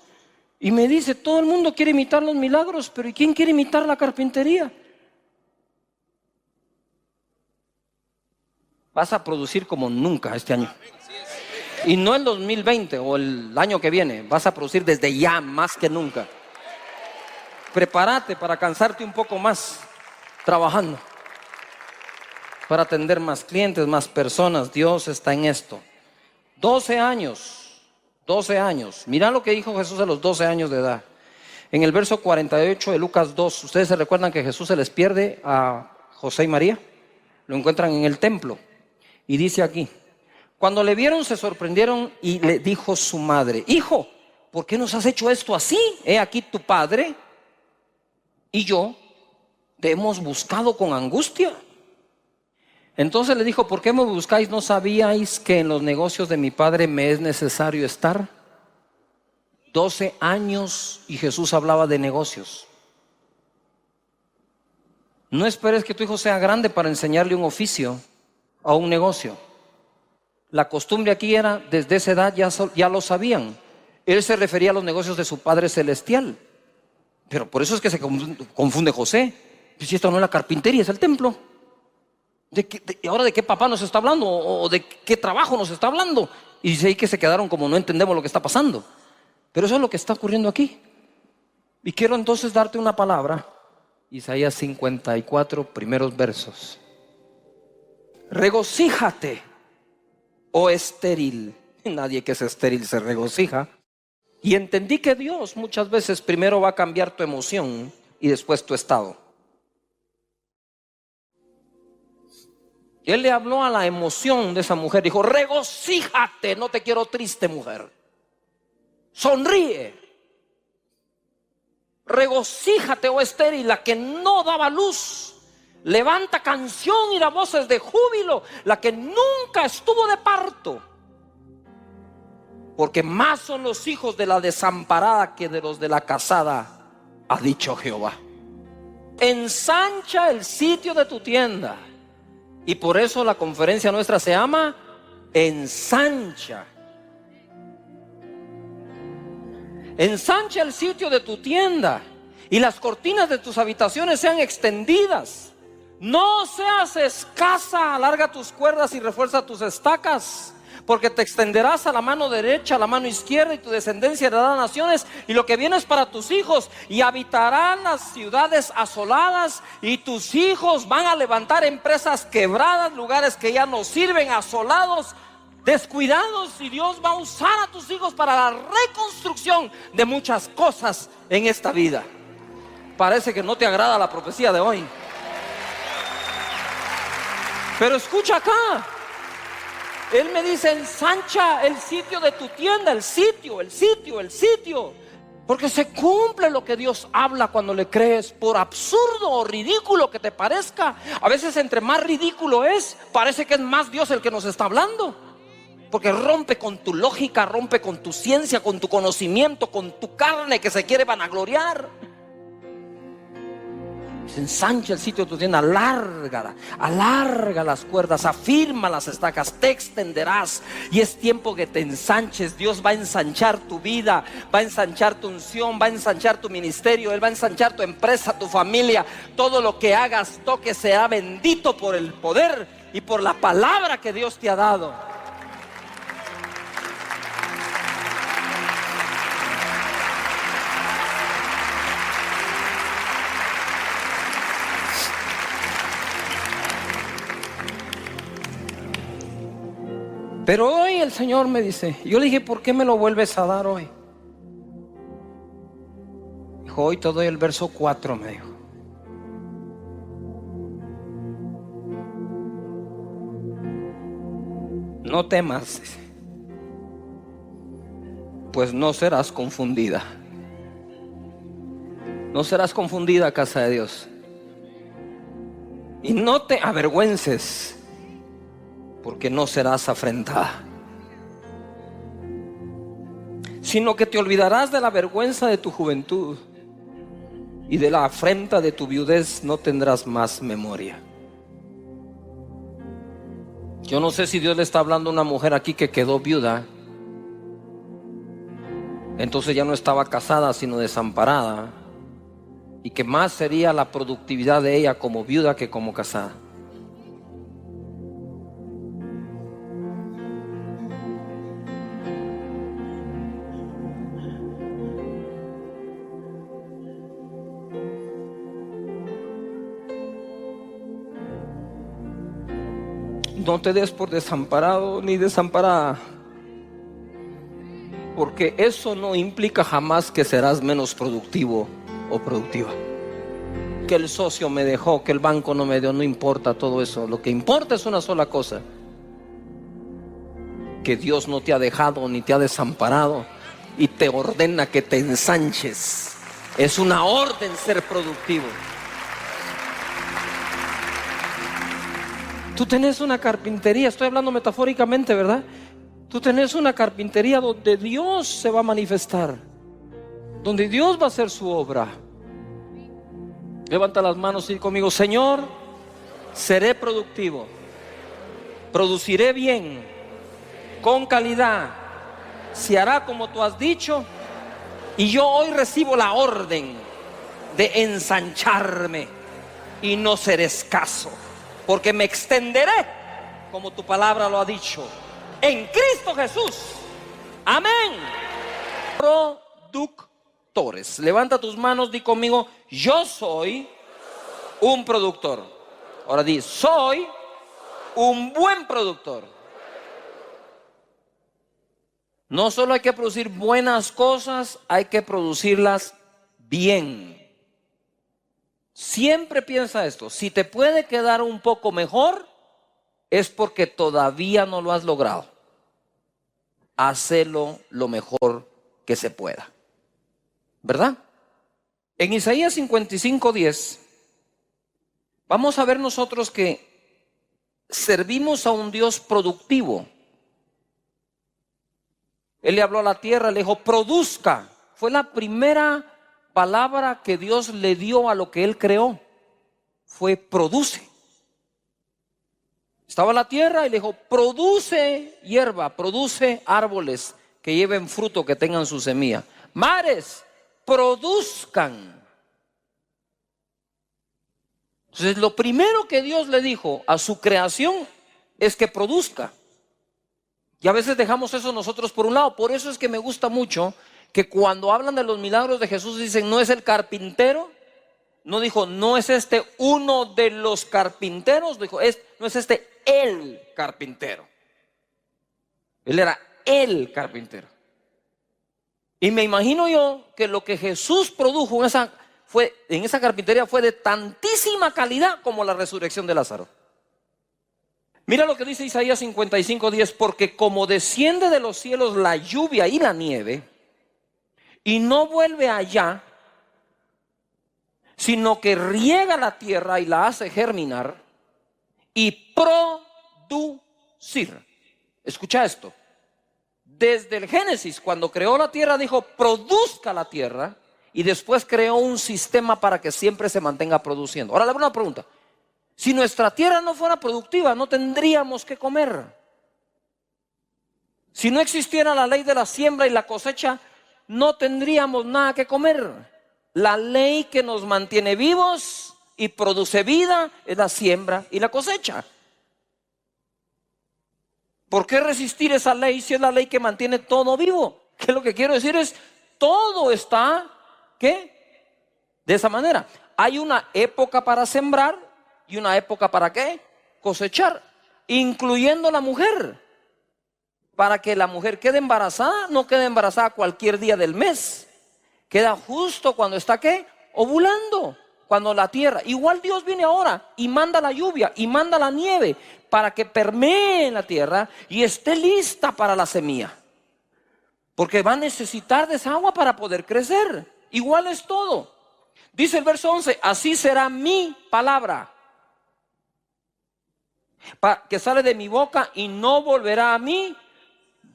y me dice: todo el mundo quiere imitar los milagros, pero ¿y quién quiere imitar la carpintería? Vas a producir como nunca este año. Y no el 2020 o el año que viene. Vas a producir desde ya más que nunca. Prepárate para cansarte un poco más trabajando, para atender más clientes, más personas. Dios está en esto. 12 años. Mira lo que dijo Jesús a los 12 años de edad. En el verso 48 de Lucas 2, ¿ustedes se recuerdan que Jesús se les pierde a José y María? Lo encuentran en el templo. Y dice aquí: cuando le vieron se sorprendieron y le dijo su madre: hijo, ¿por qué nos has hecho esto así? He aquí tu padre y yo te hemos buscado con angustia. Entonces le dijo: ¿por qué me buscáis? ¿No sabíais que en los negocios de mi padre me es necesario estar? 12 años y Jesús hablaba de negocios. No esperes que tu hijo sea grande para enseñarle un oficio o un negocio. La costumbre aquí era, desde esa edad ya lo sabían. Él se refería a los negocios de su Padre Celestial. Pero por eso es que se confunde José. Si esto no es la carpintería, es el templo. ¿Ahora de qué papá nos está hablando? ¿O de qué trabajo nos está hablando? Y dice ahí que se quedaron como no entendemos lo que está pasando. Pero eso es lo que está ocurriendo aquí. Y quiero entonces darte una palabra. Isaías 54, primeros versos. Regocíjate, oh estéril. Nadie que es estéril se regocija. Y entendí que Dios muchas veces primero va a cambiar tu emoción y después tu estado. Él le habló a la emoción de esa mujer. Dijo: regocíjate, no te quiero triste, mujer. Sonríe. Regocíjate, oh estéril, la que no daba luz. Levanta canción y da voces de júbilo, la que nunca estuvo de parto. Porque más son los hijos de la desamparada que de los de la casada, ha dicho Jehová. Ensancha el sitio de tu tienda. Y por eso la conferencia nuestra se llama Ensancha. Ensancha el sitio de tu tienda y las cortinas de tus habitaciones sean extendidas. No seas escasa, alarga tus cuerdas y refuerza tus estacas, porque te extenderás a la mano derecha, a la mano izquierda, y tu descendencia heredará naciones, y lo que viene es para tus hijos, y habitarán las ciudades asoladas, y tus hijos van a levantar empresas quebradas, lugares que ya no sirven, asolados, descuidados, y Dios va a usar a tus hijos para la reconstrucción de muchas cosas en esta vida. Parece que no te agrada la profecía de hoy, pero escucha acá. Él me dice: ensancha el sitio de tu tienda, el sitio. Porque se cumple lo que Dios habla cuando le crees, por absurdo o ridículo que te parezca. A veces entre más ridículo es, parece que es más Dios el que nos está hablando. Porque rompe con tu lógica, rompe con tu ciencia, con tu conocimiento, con tu carne que se quiere vanagloriar. Se ensancha el sitio de tu tienda, alarga las cuerdas, afirma las estacas, te extenderás. Y es tiempo que te ensanches. Dios va a ensanchar tu vida, va a ensanchar tu unción, va a ensanchar tu ministerio. Él va a ensanchar tu empresa, tu familia. Todo lo que hagas, toque, sea bendito por el poder y por la palabra que Dios te ha dado. Pero hoy el Señor me dice, yo le dije: ¿por qué me lo vuelves a dar hoy? Dijo: hoy te doy el verso 4, me dijo. No temas, pues no serás confundida. No serás confundida, casa de Dios. Y no te avergüences, porque no serás afrentada, sino que te olvidarás de la vergüenza de tu juventud, y de la afrenta de tu viudez no tendrás más memoria. Yo no sé si Dios le está hablando a una mujer aquí que quedó viuda, entonces ya no estaba casada sino desamparada, y que más sería la productividad de ella como viuda que como casada. No te des por desamparado ni desamparada, porque eso no implica jamás que serás menos productivo o productiva. Que el socio me dejó, que el banco no me dio, no importa todo eso. Lo que importa es una sola cosa: que Dios no te ha dejado ni te ha desamparado, y te ordena que te ensanches. Es una orden ser productivo. Tú tenés una carpintería, estoy hablando metafóricamente, ¿verdad? Tú tenés una carpintería donde Dios se va a manifestar, donde Dios va a hacer su obra. Levanta las manos y di conmigo: Señor, seré productivo, produciré bien, con calidad, se hará como tú has dicho, y yo hoy recibo la orden de ensancharme y no ser escaso, porque me extenderé como tu palabra lo ha dicho, en Cristo Jesús. Amén. Productores, levanta tus manos, di conmigo: yo soy un productor. Ahora di: soy un buen productor. No solo hay que producir buenas cosas, hay que producirlas bien. Siempre piensa esto: si te puede quedar un poco mejor, es porque todavía no lo has logrado. Hacelo lo mejor que se pueda, ¿verdad? En Isaías 55:10 vamos a ver nosotros que servimos a un Dios productivo. Él le habló a la tierra, le dijo: produzca. Fue la primera palabra que Dios le dio a lo que Él creó. Fue produce. Estaba la tierra y le dijo: produce hierba, produce árboles que lleven fruto, que tengan su semilla. Mares, produzcan. Entonces, lo primero que Dios le dijo a su creación es que produzca. Y a veces dejamos eso nosotros por un lado. Por eso es que me gusta mucho que cuando hablan de los milagros de Jesús dicen: no es el carpintero. No dijo: no es este uno de los carpinteros. Dijo: no es este el carpintero. Él era el carpintero. Y me imagino yo que lo que Jesús produjo en esa carpintería fue de tantísima calidad como la resurrección de Lázaro. Mira lo que dice Isaías 55:10: porque como desciende de los cielos la lluvia y la nieve, y no vuelve allá, sino que riega la tierra y la hace germinar y producir. Escucha esto. Desde el Génesis, cuando creó la tierra, dijo: produzca la tierra, y después creó un sistema para que siempre se mantenga produciendo. Ahora le hago una pregunta: si nuestra tierra no fuera productiva, no tendríamos que comer. Si no existiera la ley de la siembra y la cosecha, no tendríamos nada que comer. La ley que nos mantiene vivos y produce vida es la siembra y la cosecha. ¿Por qué resistir esa ley si es la ley que mantiene todo vivo? Que lo que quiero decir es: todo está, ¿qué? De esa manera. Hay una época para sembrar y una época para ¿qué? Cosechar, incluyendo la mujer. Para que la mujer quede embarazada, no quede embarazada cualquier día del mes. Queda justo cuando está ¿qué? Ovulando. Cuando la tierra, igual Dios viene ahora y manda la lluvia y manda la nieve para que permee en la tierra y esté lista para la semilla. Porque va a necesitar de esa agua para poder crecer. Igual es todo. Dice el verso 11: así será mi palabra, que sale de mi boca, y no volverá a mí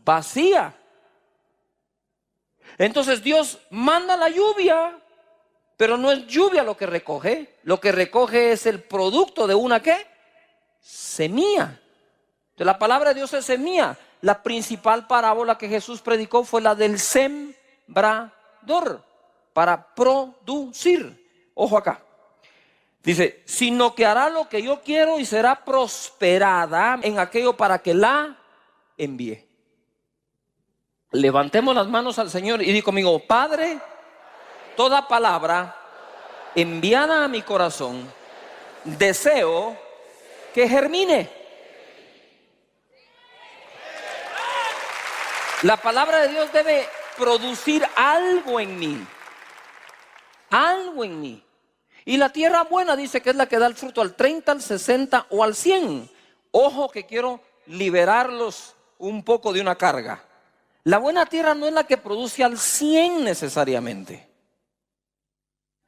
vacía. Entonces Dios manda la lluvia, pero no es lluvia lo que recoge. Lo que recoge es el producto de una ¿qué? Semilla. Entonces, la palabra de Dios es semilla. La principal parábola que Jesús predicó fue la del sembrador, para producir. Ojo acá. Dice: sino que hará lo que yo quiero y será prosperada en aquello para que la envíe. Levantemos las manos al Señor y di conmigo: Padre, toda palabra enviada a mi corazón, deseo que germine. La palabra de Dios debe producir algo en mí. Algo en mí. Y la tierra buena dice que es la que da el fruto al 30, al 60 o al 100. Ojo, que quiero liberarlos un poco de una carga. La buena tierra no es la que produce al 100 necesariamente.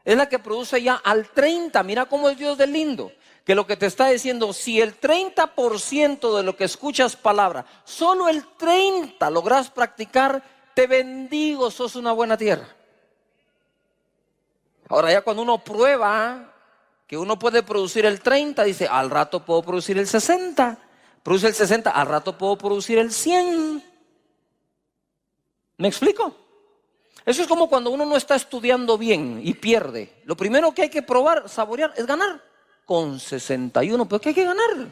Es la que produce ya al 30. Mira cómo es Dios de lindo. Que lo que te está diciendo: si el 30% de lo que escuchas palabra, solo el 30 logras practicar, te bendigo, sos una buena tierra. Ahora ya cuando uno prueba que uno puede producir el 30, dice: al rato puedo producir el 60. Produce el 60, al rato puedo producir el 100. ¿Me explico? Eso es como cuando uno no está estudiando bien y pierde. Lo primero que hay que probar, saborear, es ganar. Con 61, pero ¿qué hay que ganar?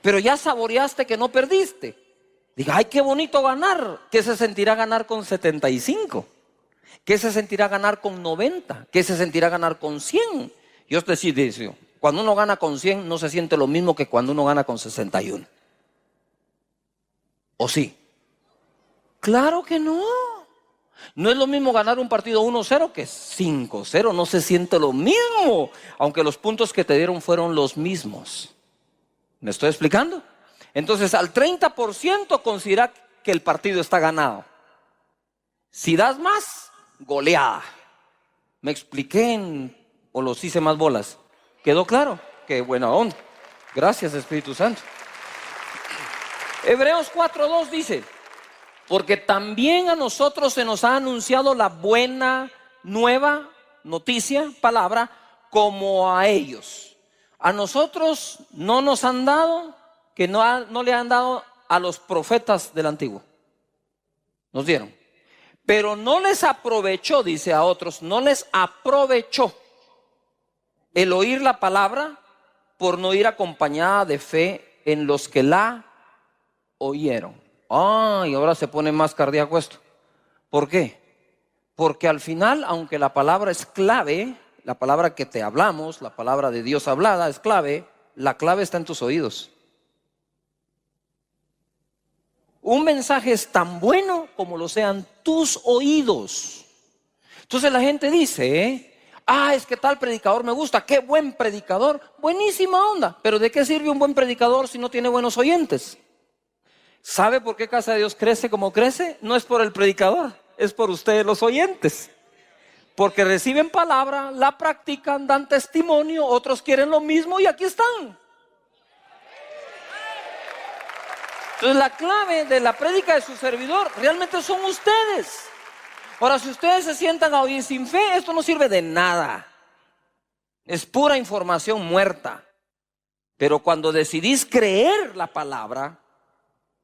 Pero ya saboreaste que no perdiste. Diga: ay, qué bonito ganar. ¿Qué se sentirá ganar con 75? ¿Qué se sentirá ganar con 90? ¿Qué se sentirá ganar con 100? Yo te digo, cuando uno gana con 100 no se siente lo mismo que cuando uno gana con 61. ¿O sí? Claro que no. No es lo mismo ganar un partido 1-0 que 5-0. No se siente lo mismo, aunque los puntos que te dieron fueron los mismos. ¿Me estoy explicando? Entonces al 30% considera que el partido está ganado. Si das más, goleada. ¿Me expliqué o los hice más bolas? ¿Quedó claro? Qué buena onda. Gracias, Espíritu Santo. Hebreos 4:2 dice: porque también a nosotros se nos ha anunciado la buena nueva noticia, palabra, como a ellos. A nosotros no nos han dado, que no le han dado a los profetas del antiguo. Nos dieron. Pero no les aprovechó, dice a otros, no les aprovechó el oír la palabra por no ir acompañada de fe en los que la oyeron. Y ahora se pone más cardíaco esto. ¿Por qué? Porque al final, aunque la palabra es clave, la palabra que te hablamos, la palabra de Dios hablada es clave, la clave está en tus oídos. Un mensaje es tan bueno como lo sean tus oídos. Entonces la gente dice, es que tal predicador me gusta, qué buen predicador, buenísima onda. Pero ¿de qué sirve un buen predicador si no tiene buenos oyentes? ¿Sabe por qué Casa de Dios crece como crece? No es por el predicador, es por ustedes los oyentes. Porque reciben palabra, la practican, dan testimonio, otros quieren lo mismo y aquí están. Entonces la clave de la prédica de su servidor realmente son ustedes. Ahora, si ustedes se sientan a oír sin fe, esto no sirve de nada. Es pura información muerta. Pero cuando decidís creer la palabra,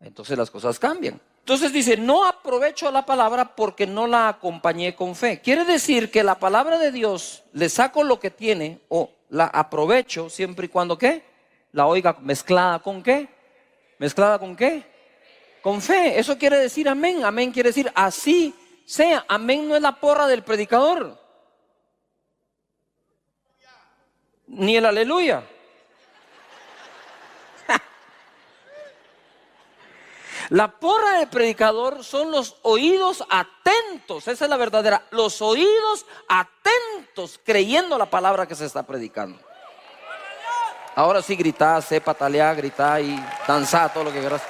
entonces las cosas cambian. Entonces dice, no aprovecho la palabra porque no la acompañé con fe. Quiere decir que la palabra de Dios le saco lo que tiene o la aprovecho siempre y cuando ¿qué? La oiga mezclada con ¿qué? ¿Mezclada con qué? Con fe. Eso quiere decir amén. Amén quiere decir así sea. Amén no es la porra del predicador. Ni el aleluya. La porra del predicador son los oídos atentos. Esa es la verdadera. Los oídos atentos creyendo la palabra que se está predicando. Ahora sí grita, sé patalear, grita y danza, todo lo que quieras.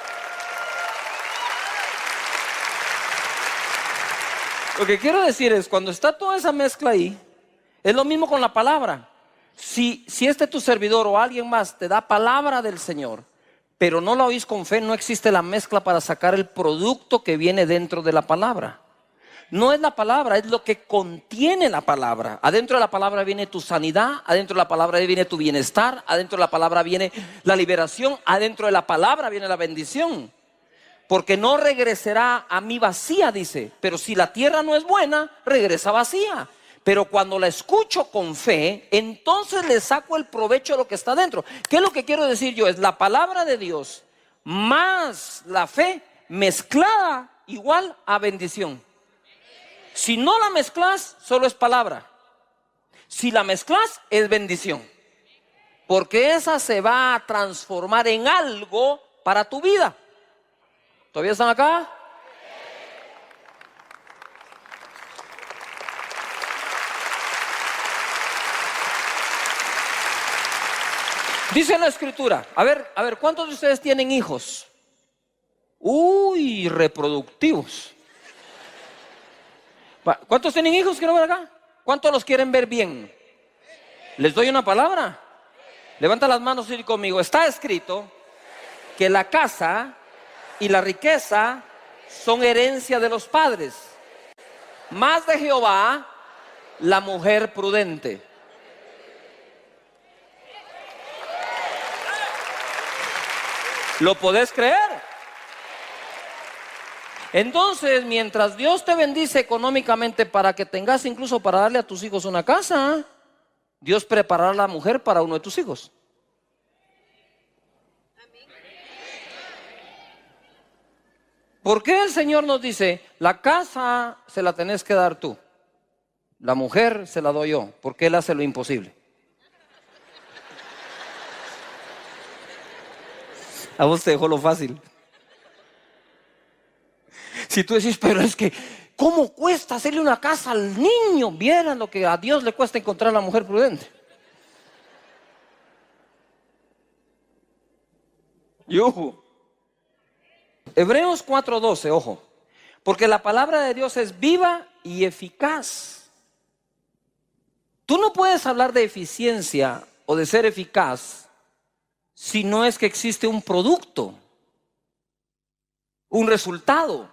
Lo que quiero decir es, cuando está toda esa mezcla ahí, es lo mismo con la palabra. Si tu servidor o alguien más te da palabra del Señor, pero no la oís con fe, no existe la mezcla para sacar el producto que viene dentro de la palabra. No es la palabra, es lo que contiene la palabra. Adentro de la palabra viene tu sanidad, adentro de la palabra viene tu bienestar, adentro de la palabra viene la liberación, adentro de la palabra viene la bendición. Porque no regresará a mí vacía, dice. Pero si la tierra no es buena, regresa vacía. Pero cuando la escucho con fe, entonces le saco el provecho de lo que está dentro. ¿Qué es lo que quiero decir yo? Es la palabra de Dios más la fe mezclada igual a bendición. Si no la mezclas, solo es palabra. Si la mezclas, es bendición. Porque esa se va a transformar en algo para tu vida. ¿Todavía están acá? Dice la escritura, a ver, ¿cuántos de ustedes tienen hijos? Reproductivos. ¿Cuántos tienen hijos? Quiero ver acá. ¿Cuántos los quieren ver bien? ¿Les doy una palabra? Levanta las manos y di conmigo. Está escrito que la casa y la riqueza son herencia de los padres, más de Jehová la mujer prudente. ¿Lo podés creer? Entonces, mientras Dios te bendice económicamente para que tengas incluso para darle a tus hijos una casa, Dios preparará a la mujer para uno de tus hijos. ¿Por qué el Señor nos dice, la casa se la tenés que dar tú, la mujer se la doy yo? Porque Él hace lo imposible. A vos te dejó lo fácil. Si tú decís, pero es que ¿Cómo cuesta hacerle una casa al niño? Vieran lo que a Dios le cuesta encontrar a la mujer prudente. Yuhu. Hebreos 4:12, ojo. Porque la palabra de Dios es viva y eficaz. Tú no puedes hablar de eficiencia o de ser eficaz si no es que existe un producto, un resultado.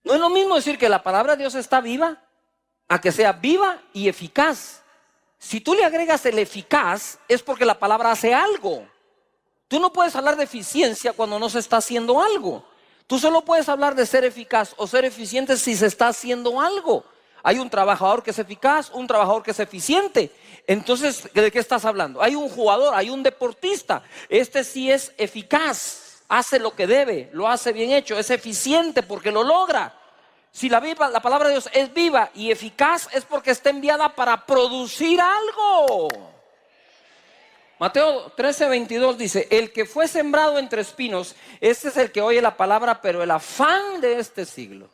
No es lo mismo decir que la palabra de Dios está viva a que sea viva y eficaz. Si tú le agregas el eficaz, es porque la palabra hace algo. Tú no puedes hablar de eficiencia cuando no se está haciendo algo. Tú solo puedes hablar de ser eficaz o ser eficiente si se está haciendo algo. Hay un trabajador que es eficaz, un trabajador que es eficiente. Entonces, ¿de qué estás hablando? Hay un jugador, hay un deportista. Este sí es eficaz, hace lo que debe, lo hace bien hecho, es eficiente porque lo logra. Si la palabra de Dios es viva y eficaz, es porque está enviada para producir algo. Mateo 13:22 dice: el que fue sembrado entre espinos, este es el que oye la palabra, pero el afán de este siglo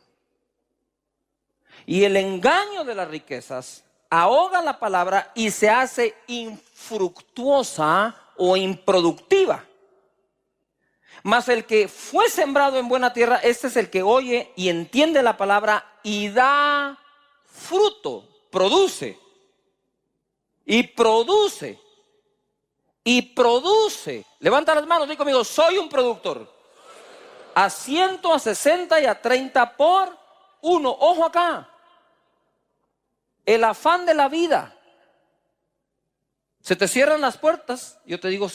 y el engaño de las riquezas ahoga la palabra y se hace infructuosa o improductiva. Mas el que fue sembrado en buena tierra, este es el que oye y entiende la palabra y da fruto, produce y produce. Y produce. Levanta las manos, di conmigo: soy un productor. A 100, a 60 y a 30 por uno. Ojo acá. El afán de la vida. Se te cierran las puertas. Yo te digo,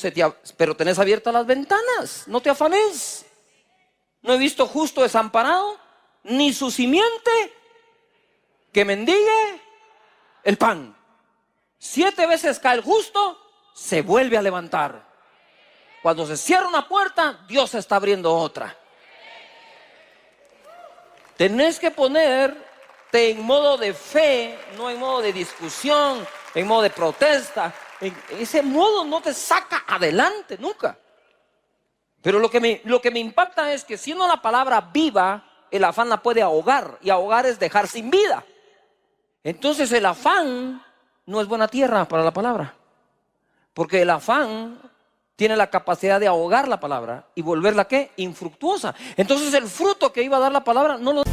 pero tenés abiertas las ventanas. No te afanes. No he visto justo desamparado, ni su simiente que mendigue el pan. 7 veces cae el justo, se vuelve a levantar. Cuando se cierra una puerta, Dios está abriendo otra. Tenés que ponerte en modo de fe, no en modo de discusión, en modo de protesta. Ese modo no te saca adelante nunca. Pero lo que me impacta es que siendo la palabra viva, el afán la puede ahogar. Y ahogar es dejar sin vida. Entonces el afán no es buena tierra para la palabra. Porque el afán tiene la capacidad de ahogar la palabra y volverla, ¿qué? Infructuosa. Entonces el fruto que iba a dar la palabra no lo...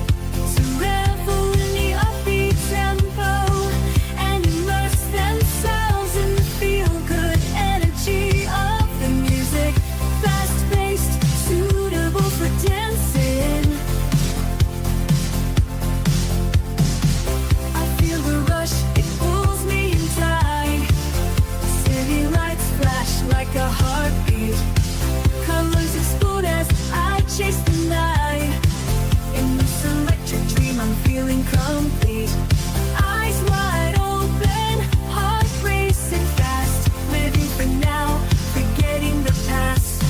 A heartbeat, colors explode as I chase the night. In this electric dream, I'm feeling complete. Eyes wide open, heart racing fast. Living for now, forgetting the past.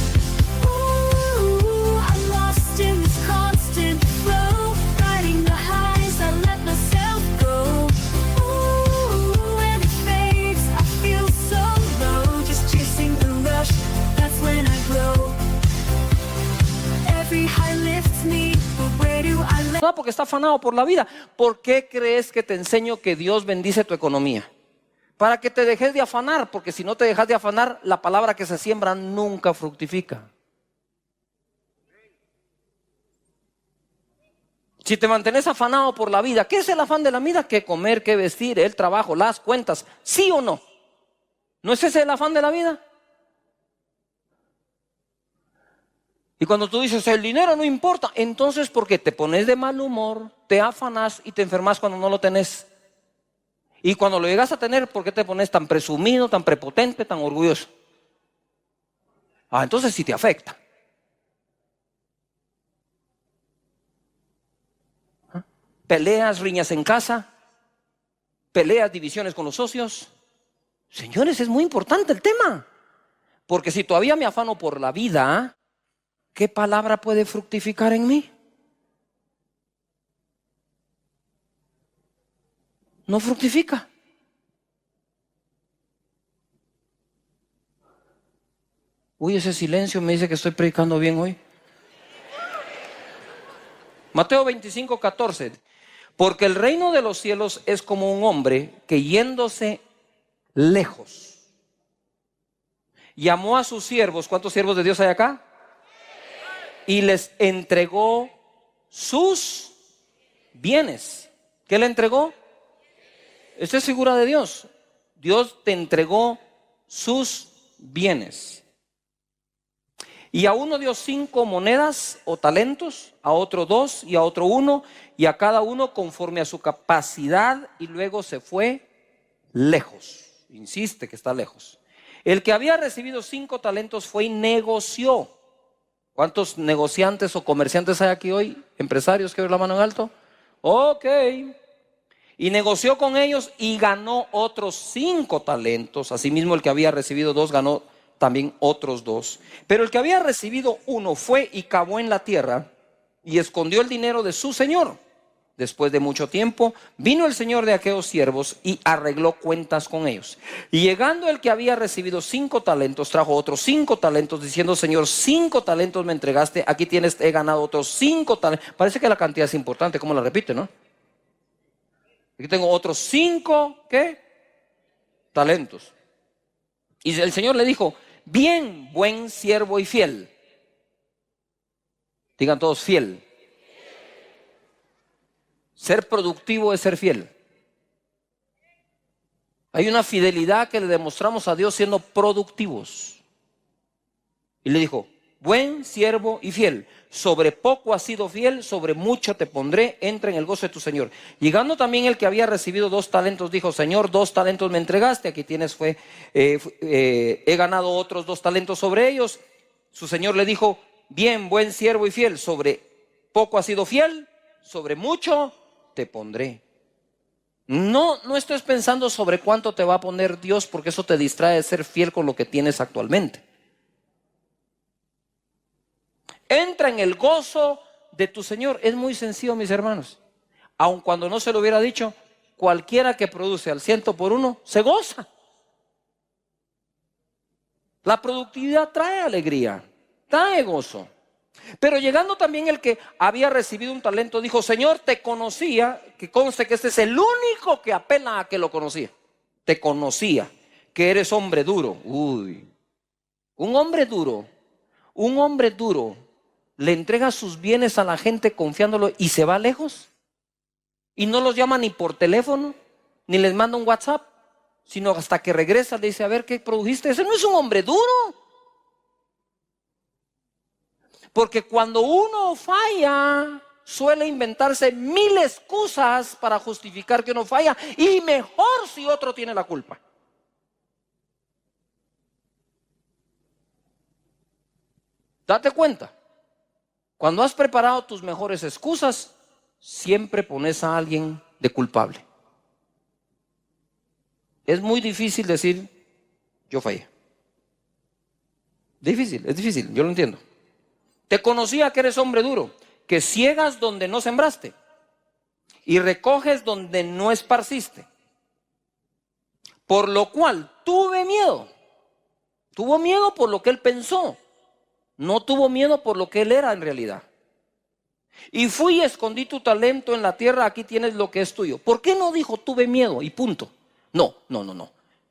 Ooh, I'm lost in this constant flow. Riding the highs, I let myself go. Ooh, when it fades, I feel so low. Just chasing the rush, that's when I grow. Every high lifts me, but where do I let... No, porque está afanado por la vida. ¿Por qué crees que te enseño que Dios bendice tu economía? Para que te dejes de afanar, porque si no te dejas de afanar, la palabra que se siembra nunca fructifica. Si te mantienes afanado por la vida, ¿qué es el afán de la vida? ¿Qué comer, qué vestir, el trabajo, las cuentas? ¿Sí o no? ¿No es ese el afán de la vida? Y cuando tú dices, el dinero no importa, entonces ¿por qué te pones de mal humor, te afanas y te enfermas cuando no lo tenés? Y cuando lo llegas a tener, ¿por qué te pones tan presumido, tan prepotente, tan orgulloso? Entonces sí te afecta. Peleas, riñas en casa, peleas, divisiones con los socios. Señores, es muy importante el tema. Porque si todavía me afano por la vida, ¿qué palabra puede fructificar en mí? No fructifica. Uy, ese silencio me dice que estoy predicando bien hoy. Mateo 25:14. Porque el reino de los cielos es como un hombre que yéndose lejos, llamó a sus siervos. ¿Cuántos siervos de Dios hay acá? Y les entregó sus bienes. ¿Qué le entregó? Esta es figura de Dios. Dios te entregó sus bienes. Y a uno dio 5 monedas o talentos, a otro 2 y a otro 1, y a cada uno conforme a su capacidad, y luego se fue lejos. Insiste que está lejos. El que había recibido 5 talentos fue y negoció. ¿Cuántos negociantes o comerciantes hay aquí hoy? Empresarios, que ver la mano en alto. Ok. Y negoció con ellos y ganó otros 5 talentos. Asimismo, el que había recibido 2 ganó también otros 2. Pero el que había recibido 1 fue y cavó en la tierra y escondió el dinero de su señor. Después de mucho tiempo vino el señor de aquellos siervos y arregló cuentas con ellos. Y llegando el que había recibido 5 talentos, trajo otros 5 talentos, diciendo: Señor, 5 talentos me entregaste, aquí tienes, he ganado otros 5 talentos. Parece que la cantidad es importante, ¿cómo la repite, no? Aquí tengo otros 5, ¿qué? Talentos. Y el Señor le dijo: bien, buen siervo y fiel. Digan todos: fiel. Ser productivo es ser fiel. Hay una fidelidad que le demostramos a Dios siendo productivos. Y le dijo: buen siervo y fiel, sobre poco has sido fiel, sobre mucho te pondré, entra en el gozo de tu Señor. Llegando también el que había recibido 2 talentos, dijo: Señor, 2 talentos me entregaste, aquí tienes, he ganado otros 2 talentos sobre ellos. Su Señor le dijo: bien, buen siervo y fiel, sobre poco has sido fiel, sobre mucho te pondré. No estés pensando sobre cuánto te va a poner Dios, porque eso te distrae de ser fiel con lo que tienes actualmente. Entra en el gozo de tu Señor. Es muy sencillo, mis hermanos. Aun cuando no se lo hubiera dicho, cualquiera que produce al 100 por 1 se goza. La productividad trae alegría, trae gozo. Pero llegando también el que había recibido un talento, dijo: Señor, te conocía, que conste que este es el único que apela a que lo conocía. Te conocía, que eres hombre duro. Uy, un hombre duro le entrega sus bienes a la gente confiándolo y se va lejos. Y no los llama ni por teléfono, ni les manda un WhatsApp, sino hasta que regresa le dice: a ver, ¿qué produjiste? Ese no es un hombre duro. Porque cuando uno falla, suele inventarse 1000 excusas para justificar que uno falla, y mejor si otro tiene la culpa. Date cuenta, cuando has preparado tus mejores excusas, siempre pones a alguien de culpable. Es muy difícil decir: yo fallé. Es difícil, yo lo entiendo. Te conocía que eres hombre duro, que ciegas donde no sembraste y recoges donde no esparciste. Por lo cual tuve miedo. Tuvo miedo por lo que él pensó. No tuvo miedo por lo que él era en realidad. Y fui y escondí tu talento en la tierra, aquí tienes lo que es tuyo. ¿Por qué no dijo tuve miedo y punto? No.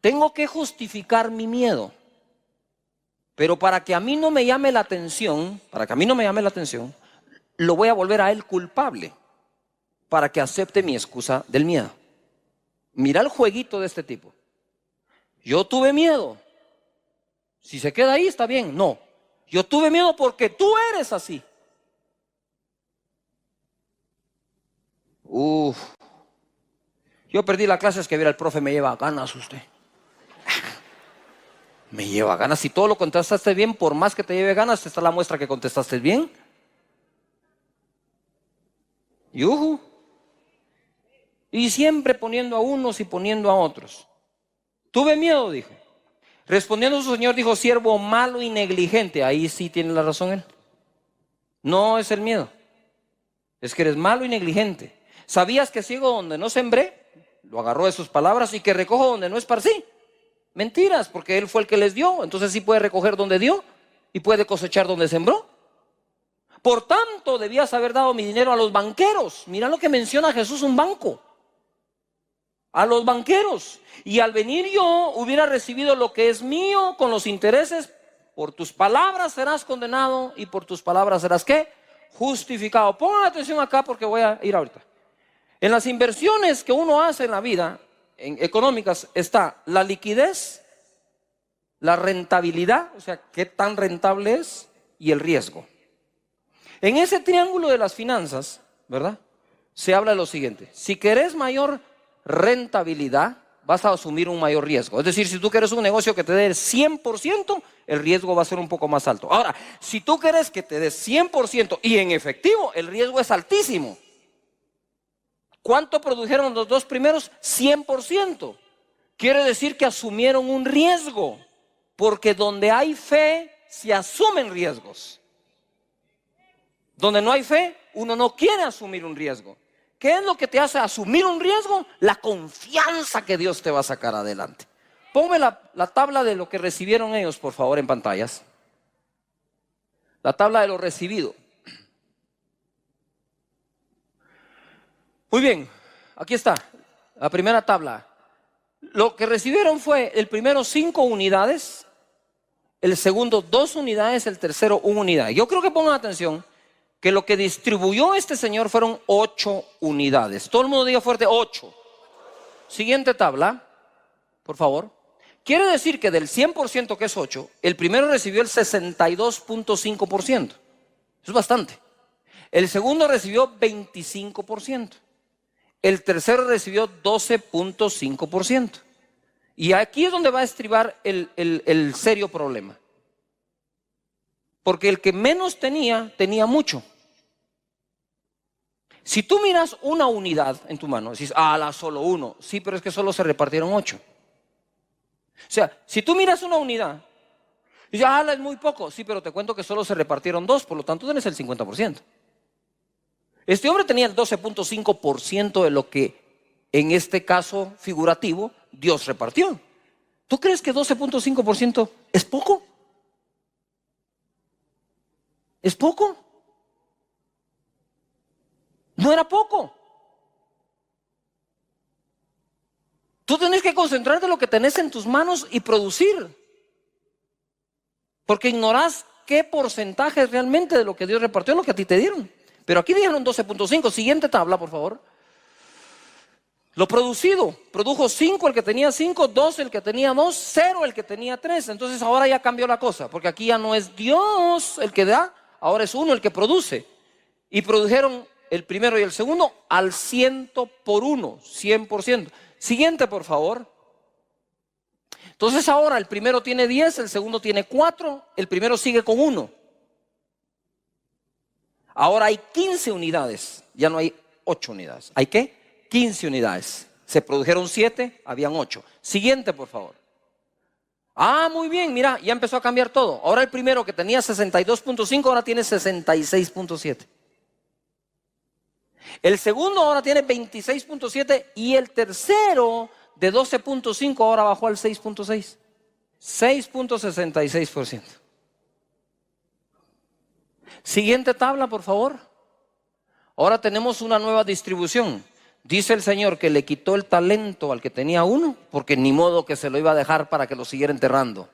Tengo que justificar mi miedo. Pero para que a mí no me llame la atención, lo voy a volver a él culpable para que acepte mi excusa del miedo. Mira el jueguito de este tipo. Yo tuve miedo. Si se queda ahí está bien. No, yo tuve miedo porque tú eres así. Yo perdí la clase, es que viera el profe, me lleva ganas usted. Me lleva ganas. Si todo lo contestaste bien, por más que te lleve ganas, está la muestra que contestaste bien. ¡Yujú! Y siempre poniendo a unos y poniendo a otros. Tuve miedo, dijo. Respondiendo su señor, dijo: siervo malo y negligente. Ahí sí tiene la razón él. No es el miedo, es que eres malo y negligente. ¿Sabías que ciego donde no sembré? Lo agarró de sus palabras. Y que recojo donde no esparcí. Mentiras, porque él fue el que les dio. Entonces sí puede recoger donde dio y puede cosechar donde sembró. Por tanto, debías haber dado mi dinero a los banqueros. Mira lo que menciona Jesús, un banco. A los banqueros. Y al venir yo hubiera recibido lo que es mío con los intereses. Por tus palabras serás condenado y por tus palabras serás ¿qué? Justificado. Pongan atención acá porque voy a ir ahorita. En las inversiones que uno hace en la vida, en económicas, está la liquidez, la rentabilidad, o sea, qué tan rentable es, y el riesgo. En ese triángulo de las finanzas, ¿verdad? Se habla de lo siguiente: si querés mayor rentabilidad, vas a asumir un mayor riesgo. Es decir, si tú quieres un negocio que te dé el 100%, el riesgo va a ser un poco más alto. Ahora, si tú quieres que te dé 100% y en efectivo, el riesgo es altísimo. ¿Cuánto produjeron los dos primeros? 100%. Quiere decir que asumieron un riesgo, porque donde hay fe, se asumen riesgos. Donde no hay fe, uno no quiere asumir un riesgo. ¿Qué es lo que te hace asumir un riesgo? La confianza que Dios te va a sacar adelante. Ponme la tabla de lo que recibieron ellos, por favor, en pantallas. La tabla de lo recibido. Muy bien, aquí está, la primera tabla. Lo que recibieron fue el primero 5 unidades, el segundo 2 unidades, el tercero 1 unidad. Yo creo que pongan atención que lo que distribuyó este señor fueron 8 unidades. Todo el mundo diga fuerte, 8. Siguiente tabla, por favor. Quiere decir que del 100% que es 8, el primero recibió el 62.5%. Eso es bastante. El segundo recibió 25%. El tercero recibió 12.5%. Y aquí es donde va a estribar el serio problema. Porque el que menos tenía mucho. Si tú miras una unidad en tu mano, dices, solo uno. Sí, pero es que solo se repartieron 8. O sea, si tú miras una unidad, dices, es muy poco. Sí, pero te cuento que solo se repartieron 2, por lo tanto tienes el 50%. Este hombre tenía el 12.5% de lo que, en este caso figurativo, Dios repartió. ¿Tú crees que 12.5% es poco? ¿Es poco? No era poco. Tú tienes que concentrarte en lo que tenés en tus manos y producir. Porque ignorás qué porcentaje realmente de lo que Dios repartió es lo que a ti te dieron. Pero aquí dijeron 12.5. Siguiente tabla, por favor. Lo producido. Produjo 5 el que tenía 5, 2 el que tenía 2, 0 el que tenía 3. Entonces ahora ya cambió la cosa. Porque aquí ya no es Dios el que da, ahora es uno el que produce. Y produjeron el primero y el segundo al 100 por 1, 100%. Siguiente, por favor. Entonces ahora el primero tiene 10, el segundo tiene 4, el primero sigue con 1. Ahora hay 15 unidades, ya no hay 8 unidades. ¿Hay qué? 15 unidades. Se produjeron 7, habían 8. Siguiente, por favor. Muy bien, mira, ya empezó a cambiar todo. Ahora el primero que tenía 62.5 ahora tiene 66.7. El segundo ahora tiene 26.7 y el tercero de 12.5 ahora bajó al 6.6. 6.66%. Siguiente tabla, por favor. Ahora tenemos una nueva distribución. Dice el Señor que le quitó el talento al que tenía 1, porque ni modo que se lo iba a dejar para que lo siguiera enterrando.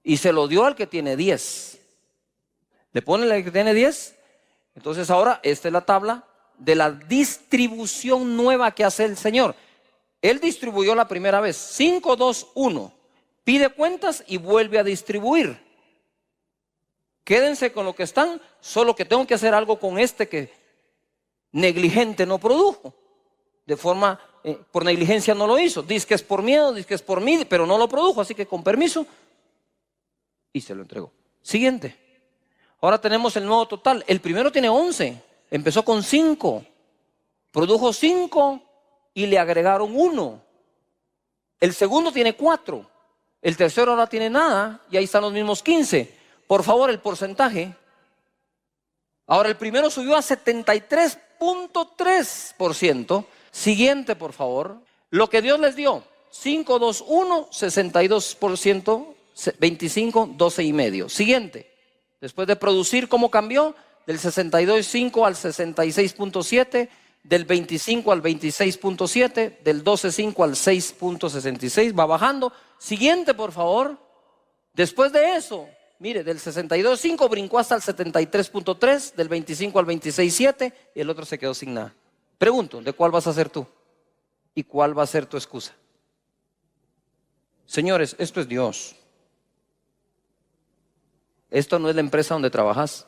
Y se lo dio al que tiene 10. Le pone al que tiene 10. Entonces ahora esta es la tabla de la distribución nueva que hace el Señor. Él distribuyó la primera vez, 5, 2, 1. Pide cuentas y vuelve a distribuir. Quédense con lo que están, solo que tengo que hacer algo con este que negligente no produjo. De forma, por negligencia no lo hizo. Dice que es por miedo, dice que es por mí, pero no lo produjo, así que con permiso. Y se lo entregó. Siguiente. Ahora tenemos el nuevo total. El primero tiene 11, empezó con 5, produjo 5 y le agregaron 1. El segundo tiene 4, el tercero ahora tiene nada y ahí están los mismos 15. Por favor, el porcentaje. Ahora el primero subió a 73.3%. Siguiente, por favor. Lo que Dios les dio, 5, 2, 1, 62%, 25, 12 y medio. Siguiente. Después de producir, ¿cómo cambió? Del 62.5 al 66.7, del 25 al 26.7, del 12.5 al 6.66, va bajando. Siguiente, por favor. Después de eso, mire, del 62.5 brincó hasta el 73.3, del 25 al 26.7 y el otro se quedó sin nada. Pregunto, ¿de cuál vas a ser tú? ¿Y cuál va a ser tu excusa? Señores, esto es Dios. Esto no es la empresa donde trabajas.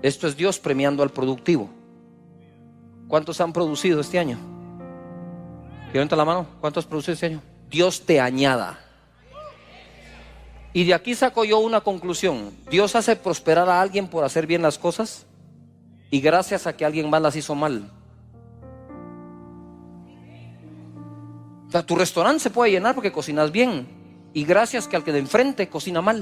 Esto es Dios premiando al productivo. ¿Cuántos han producido este año? Levanta la mano. ¿Cuántos has producido este año? Dios te añada. Y de aquí saco yo una conclusión. Dios hace prosperar a alguien por hacer bien las cosas y gracias a que alguien más las hizo mal. O sea, tu restaurante se puede llenar porque cocinas bien y gracias que al que de enfrente cocina mal.